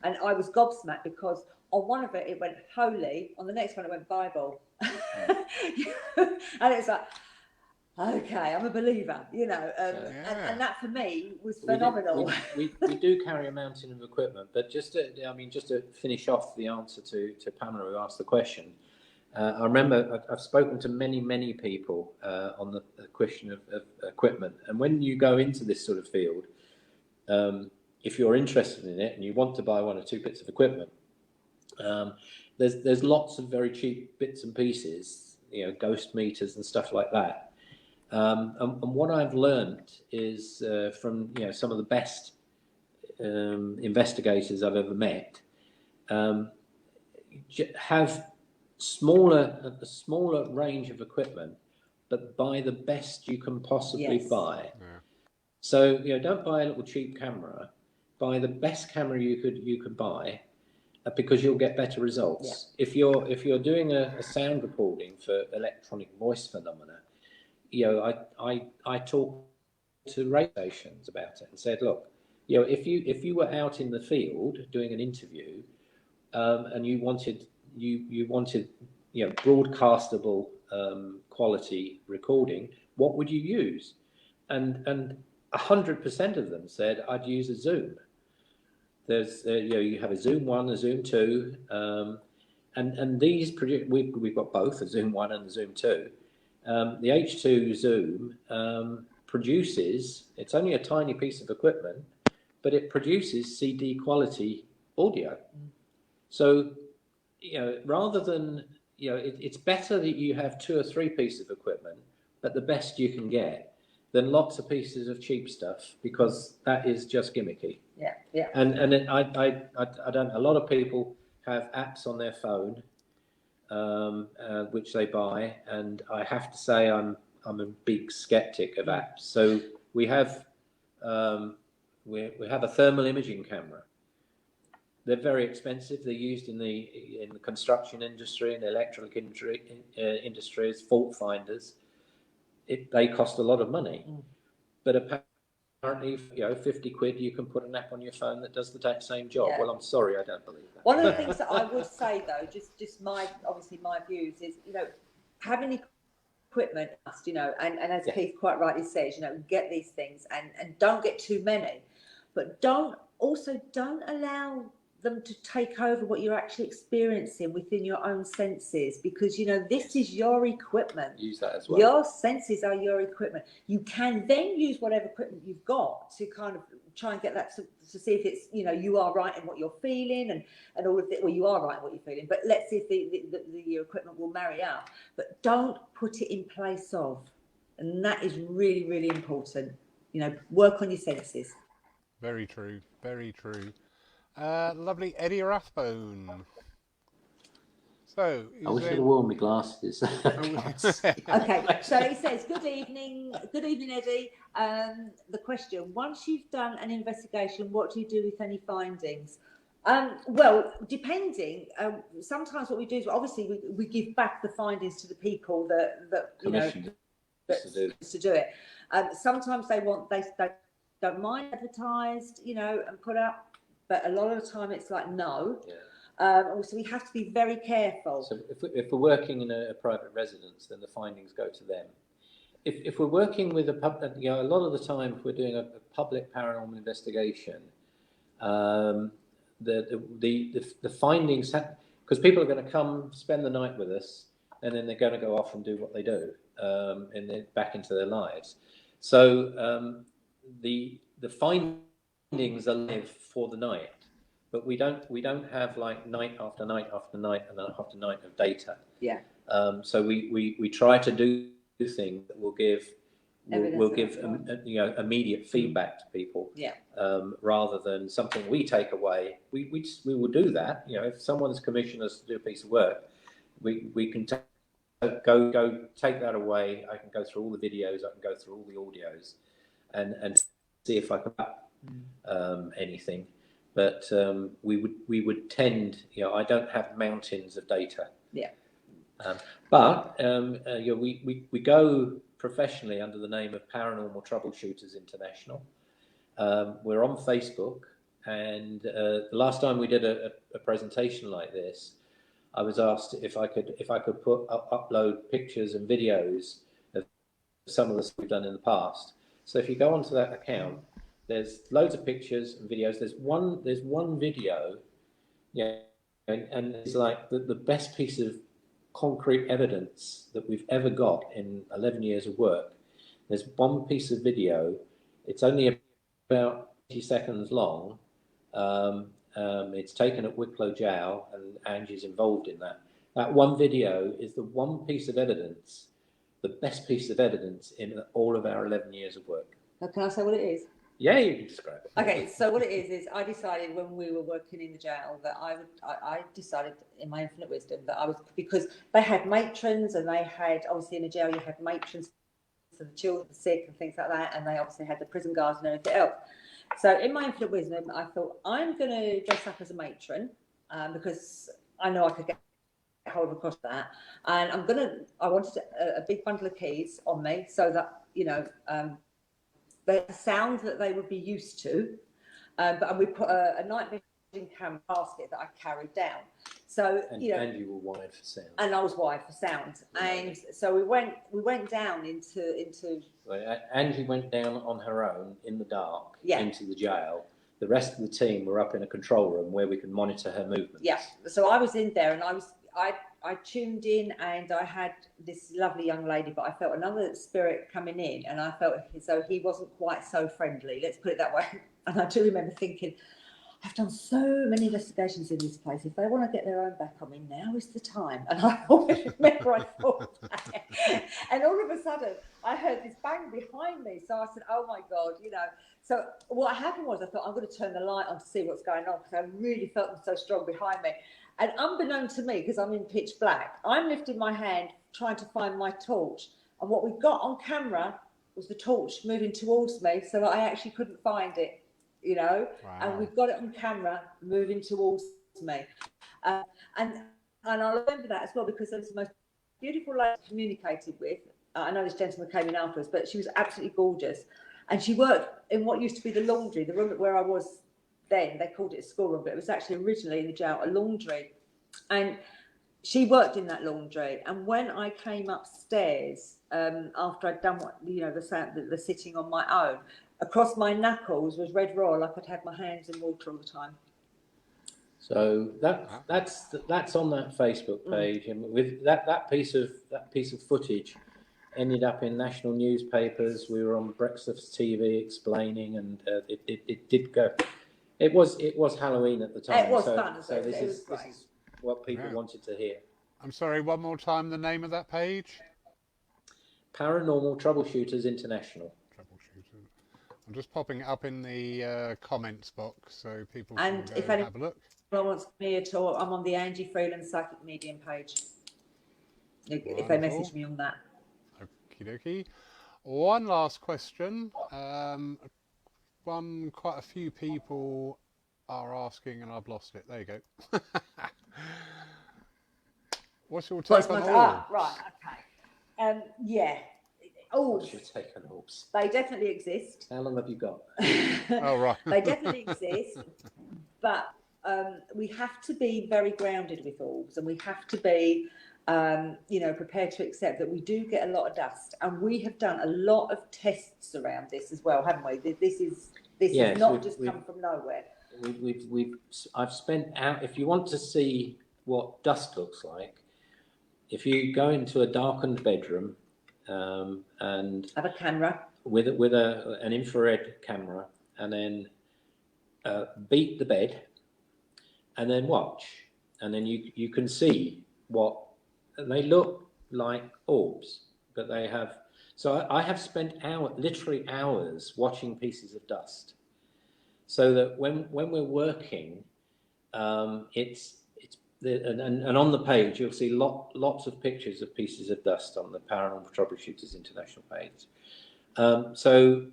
And I was gobsmacked because on one of it went holy, on the next one it went Bible. And it's like, okay, I'm a believer, and that for me was phenomenal. We do carry a mountain of equipment, but just to finish off the answer to Pamela, who asked the question, I remember I've spoken to many people on the question of equipment, and when you go into this sort of field, if you're interested in it and you want to buy 1 or 2 bits of equipment, there's lots of very cheap bits and pieces, ghost meters and stuff like that. And what I've learned is from some of the best investigators I've ever met, have a smaller range of equipment, but buy the best you can possibly buy. Yeah. So don't buy a little cheap camera. Buy the best camera you could buy, because you'll get better results. If you're doing a sound recording for electronic voice phenomena, I talk to radio stations about it and said, look, if you were out in the field doing an interview, and you wanted broadcastable quality recording, what would you use? And 100% of them said, I'd use a Zoom. There's you have a Zoom 1, a Zoom 2, and these we've got both, a Zoom 1 and a Zoom 2. The H2 Zoom produces, it's only a tiny piece of equipment, but it produces CD quality audio. So, rather than, it's better that you have 2 or 3 pieces of equipment, but the best you can get, than lots of pieces of cheap stuff, because that is just gimmicky. Yeah. And I don't. A lot of people have apps on their phone, which they buy, and I have to say I'm a big skeptic of apps. So we have a thermal imaging camera. They're very expensive. They're used in the construction industry and the electrical industry as fault finders. They cost a lot of money, but apparently, 50 quid, you can put an app on your phone that does the same job. Yeah. Well, I'm sorry, I don't believe that. One of the things that I would say, though, just my views is, having equipment, and as Keith quite rightly says, get these things and don't get too many, but don't allow them to take over what you're actually experiencing within your own senses, because this is your equipment. Use that as well. Your senses are your equipment. You can then use whatever equipment you've got to kind of try and get that to see if it's you are right in what you're feeling and all of it. Well, you are right in what you're feeling, but let's see if your equipment will marry up. But don't put it in place of, and that is really, really important. Work on your senses. Very true. Very true. Lovely Eddie Rathbone. So, I wish I'd worn my glasses. Okay, so he says, good evening, Eddie. The question: once you've done an investigation, what do you do with any findings? Well, depending. Sometimes what we do is obviously we give back the findings to the people that to do it. Sometimes they don't mind advertised, and put up. But a lot of the time it's like, no. Yeah. So we have to be very careful. So if we're working in a private residence, then the findings go to them. If we're working with a lot of the time, if we're doing a public paranormal investigation, the findings, because people are going to come spend the night with us, and then they're going to go off and do what they do, and then back into their lives. So the findings are live for the night, but we don't have like night after night after night and after night of data. Yeah. So we try to do things that will give immediate feedback to people. Yeah. Rather than something we take away. We will do that. If someone's commissioned us to do a piece of work, we can go take that away. I can go through all the videos. I can go through all the audios, and see if I can anything, but we would tend. I don't have mountains of data. Yeah. But we go professionally under the name of Paranormal Troubleshooters International. We're on Facebook, and the last time we did a presentation like this, I was asked if I could upload pictures and videos of some of the stuff we've done in the past. So if you go onto that account, there's loads of pictures and videos. There's one video, and it's like the best piece of concrete evidence that we've ever got in 11 years of work. There's one piece of video. It's only about 80 seconds long. It's taken at Wicklow Jail, and Angie's involved in that. That one video is the one piece of evidence, the best piece of evidence in all of our 11 years of work. Now, can I say what it is? Yeah, you can describe it. Okay, so what it is I decided when we were working in the jail that I decided in my infinite wisdom that I was, because they had matrons, and they had, obviously in the jail you had matrons for the children, the sick and things like that, and they obviously had the prison guards and everything else. So in my infinite wisdom, I thought, I'm going to dress up as a matron, because I know I could get hold across that, and I wanted a big bundle of keys on me so that the sound that they would be used to, and we put a night vision camera basket that I carried down. So And you were wired for sound. and I was wired for sound, and so we went down into. Well, Angie went down on her own in the dark into the jail. The rest of the team were up in a control room where we could monitor her movements. Yeah, so I was in there, and I tuned in, and I had this lovely young lady, but I felt another spirit coming in, and I felt as though he wasn't quite so friendly. Let's put it that way. And I do remember thinking, I've done so many investigations in this place. If they want to get their own back on me, now is the time. And I always remember I thought that. And all of a sudden, I heard this bang behind me. So I said, oh my God, So what happened was I thought, I'm going to turn the light on to see what's going on, because I really felt them so strong behind me. And unbeknown to me, because I'm in pitch black, I'm lifting my hand trying to find my torch. And what we got on camera was the torch moving towards me, so that I actually couldn't find it, Wow. And we've got it on camera moving towards me. And I remember that as well, because it was the most beautiful lady I communicated with. I know this gentleman came in afterwards, but she was absolutely gorgeous. And she worked in what used to be the laundry, the room where I was then. They called it a schoolroom, but it was actually originally in the jail a laundry. And she worked in that laundry. And when I came upstairs, after I'd done the sitting on my own, across my knuckles was red raw, like I'd had my hands in water all the time. So that's on that Facebook page, and with that piece of footage ended up in national newspapers. We were on breakfast TV explaining, and it did go. It was Halloween at the time. It was fun. So this is what people wanted to hear. I'm sorry, one more time, the name of that page? Paranormal Troubleshooters International. I'm just popping it up in the comments box so people can and if have a look. Anyone wants me at all, I'm on the Angie Freeland Psychic Medium page. If they message me on that. Okie dokie. One last question. Quite a few people are asking, and I've lost it. There you go. What's your take on orbs? Right, okay. Yeah. What's your take on orbs? They definitely exist. How long have you got? Oh, right. They definitely exist, but we have to be very grounded with orbs, and we have to be prepared to accept that we do get a lot of dust, and we have done a lot of tests around this as well, haven't we? This has not just come from nowhere. I've spent out. If you want to see what dust looks like, if you go into a darkened bedroom and have a camera with an infrared camera, and then beat the bed, and then watch, and then you can see what they look like orbs, but they have. So I have spent literally hours watching pieces of dust, so that when we're working, and on the page you'll see lots of pictures of pieces of dust on the Paranormal Troubleshooters International page. So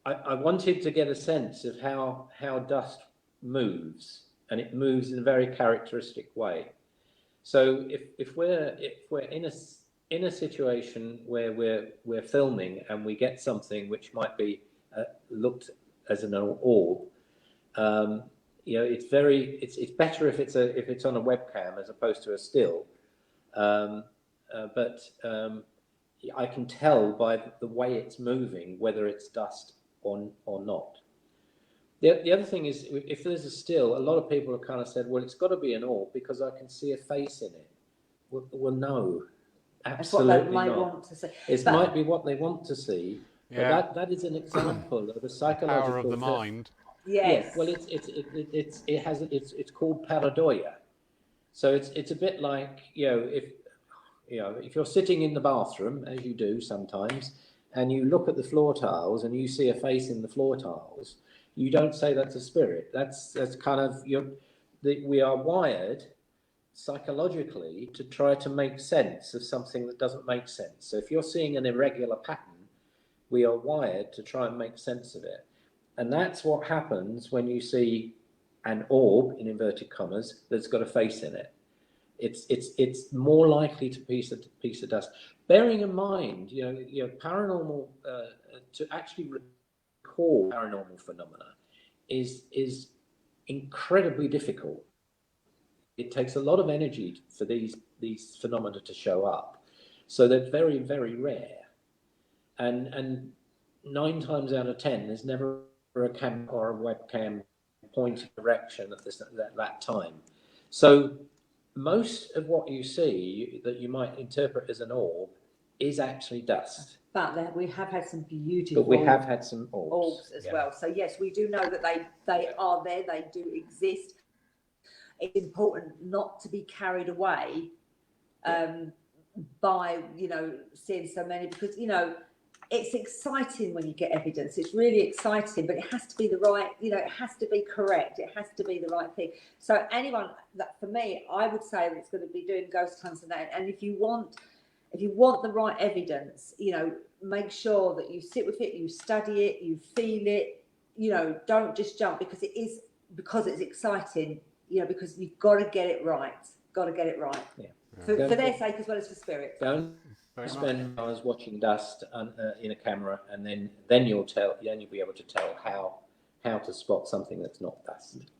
I wanted to get a sense of how dust moves, and it moves in a very characteristic way. So if we're in a situation where we're filming and we get something which might be looked as an orb, it's better if it's on a webcam as opposed to a still. But I can tell by the way it's moving whether it's dust or not. The other thing is, if there's a still, a lot of people have kind of said, well, it's got to be an orb because I can see a face in it. Well, no, absolutely That's what they might not. Want to see. It might be what they want to see, but that is an example of a psychological power of the mind. Yes. Yeah, well, it's called pareidoia. So it's a bit like, if you're sitting in the bathroom, as you do sometimes, and you look at the floor tiles and you see a face in the floor tiles, you don't say that's a spirit. That's kind of we are wired psychologically to try to make sense of something that doesn't make sense. So if you're seeing an irregular pattern, we are wired to try and make sense of it. And that's what happens when you see an orb, in inverted commas, that's got a face in it. It's more likely to piece of dust. Bearing in mind, paranormal to actually record paranormal phenomena is incredibly difficult. It takes a lot of energy for these phenomena to show up, so they're very, very rare. And 9 times out of 10, there's never a camera or a webcam pointing direction at that time. So most of what you see that you might interpret as an orb is actually dust. But we have had some beautiful. But we have had some orbs as well. So yes, we do know that they are there. They do exist. It's important not to be carried away by seeing so many, because it's exciting when you get evidence. It's really exciting, but it has to be the right, it has to be correct. It has to be the right thing. So anyone that, for me, I would say that's going to be doing ghost hunts and if you want the right evidence, make sure that you sit with it, you study it, you feel it, don't just jump because it's exciting, because you've got to get it right. Yeah. For their sake as well as for spirit. Don't spend hours watching dust in a camera, and then you'll be able to tell how to spot something that's not dust.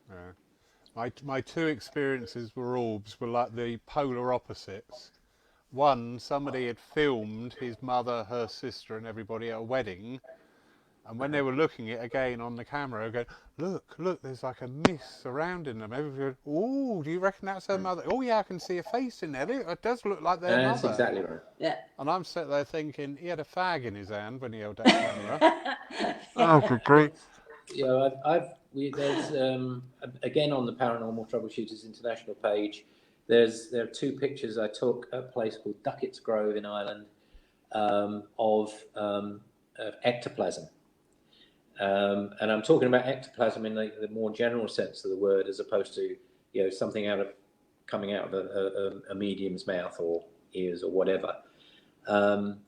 My 2 experiences were orbs were like the polar opposites. One, somebody had filmed his mother, her sister, and everybody at a wedding, and when they were looking at it again on the camera, going, look, there's like a mist surrounding them. Everybody, oh, do you reckon that's her mother? Oh yeah, I can see a face in there. It does look like their mother. That's exactly right. Yeah. And I'm sat there thinking, he had a fag in his hand when he held that camera. Oh, good grief. There's again on the Paranormal Troubleshooters International page. There are 2 pictures I took at a place called Duckett's Grove in Ireland of ectoplasm. And I'm talking about ectoplasm in the more general sense of the word, as opposed to something coming out of a medium's mouth or ears or whatever. And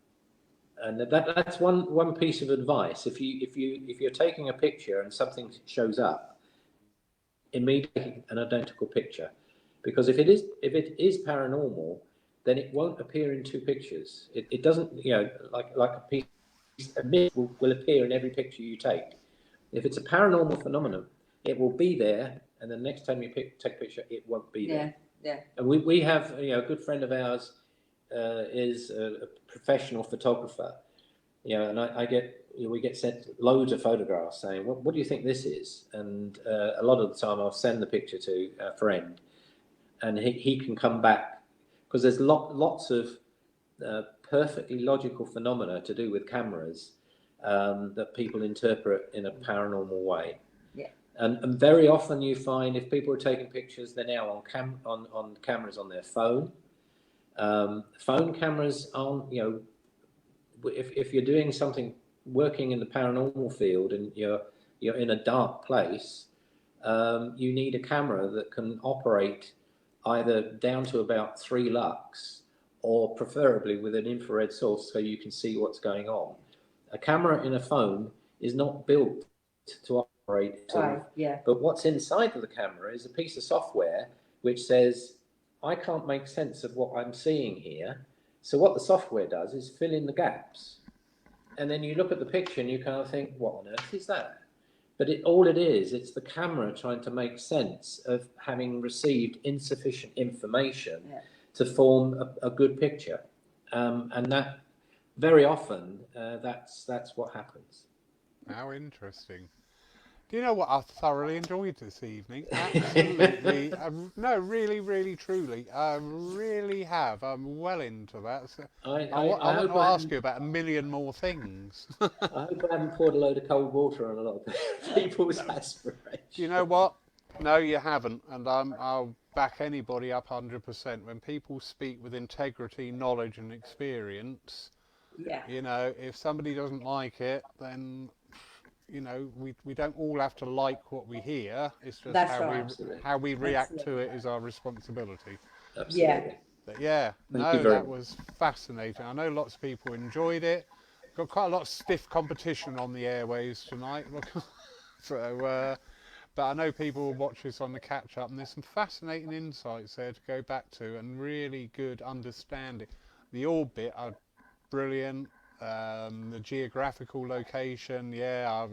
that's one piece of advice. If you're taking a picture and something shows up, immediately an identical picture, because if it is paranormal, then it won't appear in 2 pictures. It doesn't, like a piece. A myth will appear in every picture you take. If it's a paranormal phenomenon, it will be there, and the next time you take a picture, it won't be there. Yeah. And we have a good friend of ours is a professional photographer. And we get sent loads of photographs saying, what do you think this is? And a lot of the time I'll send the picture to a friend, and he can come back, because there's lots of perfectly logical phenomena to do with cameras that people interpret in a paranormal way. Yeah. And very often you find if people are taking pictures, they're now on cameras on their phone. Phone cameras aren't, if you're doing something, working in the paranormal field, and you're in a dark place, you need a camera that can operate either down to about 3 lux, or preferably with an infrared source so you can see what's going on. A camera in a phone is not built to operate. But what's inside of the camera is a piece of software which says, I can't make sense of what I'm seeing here. So what the software does is fill in the gaps. And then you look at the picture and you kind of think, what on earth is that? But it's the camera trying to make sense of having received insufficient information to form a good picture, and that very often that's what happens. How interesting. Do you know what I thoroughly enjoyed this evening? Absolutely. No, really, really, truly. I really have. I'm well into that. So I want to ask you about a million more things. I hope I haven't poured a load of cold water on a lot of people's aspirations. Do you know what? No, you haven't. And I'll back anybody up 100%. When people speak with integrity, knowledge and experience, if somebody doesn't like it, then... we don't all have to like what we hear. It's just how we react to it is our responsibility. Absolutely. But that was fascinating. I know lots of people enjoyed it. Got quite a lot of stiff competition on the airways tonight. But I know people will watch this on the catch up, and there's some fascinating insights there to go back to, and really good understanding. The orbit are brilliant. The geographical location, yeah,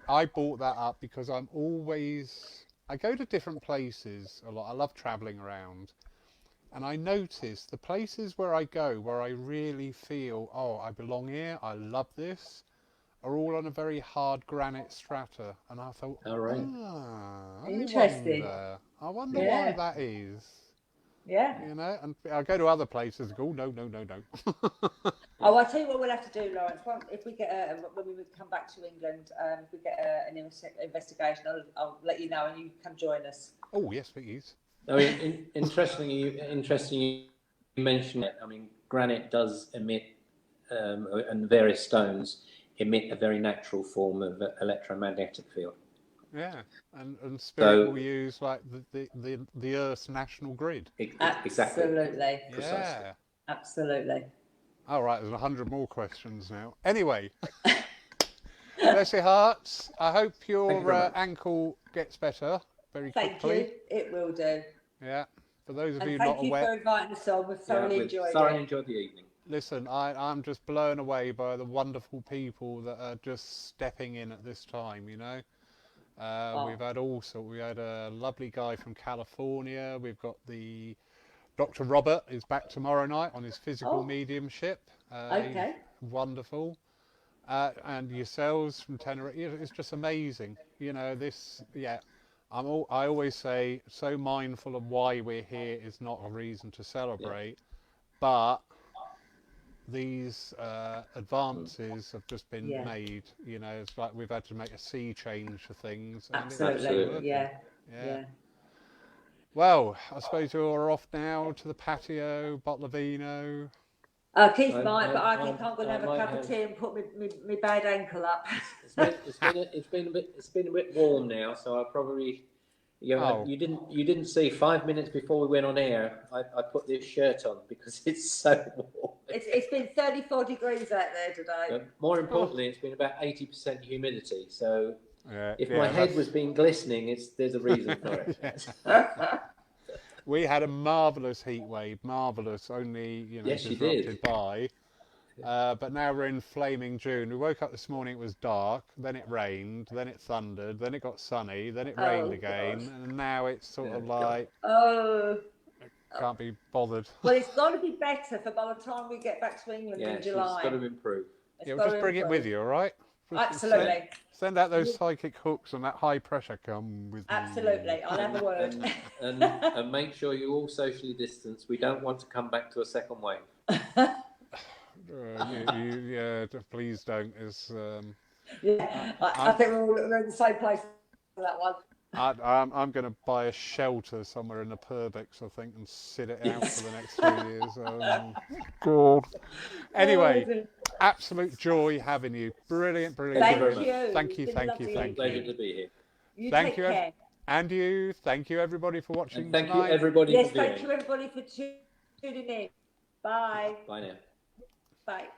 I bought that up because I go to different places a lot. I love travelling around, and I notice the places where I go, where I really feel, oh, I belong here, I love this, are all on a very hard granite strata. And I thought, All right. Interesting. I wonder Yeah. why that is. Yeah. You know, and I go to other places and go, no. Oh, I'll tell you what we'll have to do, Lawrence. If we get when we come back to England, if we get an investigation, I'll let you know, and you can join us. Oh yes, please. I mean, interestingly, you mentioned it. I mean, granite does emit, and various stones emit a very natural form of electromagnetic field. Yeah, and Spirit So- will use like the Earth's national grid. Exactly. Absolutely. Yeah. Absolutely. All right, there's 100 more questions now. Anyway, bless your hearts. I hope Thank you your very much. ankle gets better very Thank quickly. you. It will do. Yeah. For those of And you thank not you aware, for inviting us on. We've thoroughly enjoyed thoroughly it. enjoyed the evening. listen, I'm just blown away by the wonderful people that are just stepping in at this time, you know. We've had we had a lovely guy from California. We've got the Dr. Robert is back tomorrow night on his physical mediumship. Okay. Wonderful. And yourselves from Tenerife. It's just amazing. You know, I always say, so mindful of why we're here is not a reason to celebrate, but these advances have just been made. You know, it's like we've had to make a sea change for things. And Absolutely. Yeah. Well, I suppose you're off now to the patio, bottle of vino. Keith might, but I think I'm going to have a might cup of tea and put my bad ankle up. It's been a bit warm now, so I probably, you didn't see 5 minutes before we went on air. I put this shirt on because it's so warm. It's been 34 degrees out there today. More importantly, it's been about 80% humidity. So if my head was being glistening, there's a reason for it. We had a marvellous heat wave, marvellous, only Yes, you disrupted did. by. But now we're in flaming June. We woke up this morning, it was dark, then it rained, then it thundered, then it got sunny, then it rained again, and now it's sort of like, can't be bothered. Well, it's got to be better for by the time we get back to England in July. It's got to improve. We'll just bring it with you, all right? Absolutely. Send out those psychic hooks and that high pressure. Come with me. Absolutely. I'll have a word. And make sure you all socially distance. We don't want to come back to a second wave. Please don't. I think we're in the same place for that one. I'm going to buy a shelter somewhere in the Purbex, I think, and sit it out for the next 2 years. God. Anyway, absolute joy having you. Brilliant. Thank you. Thank you. Pleasure to be here. You thank take you, care. And you. Thank you, everybody, for watching And thank tonight. you, everybody, Yes, for viewing. thank you, everybody, for tuning in. Bye. Bye now. Bye.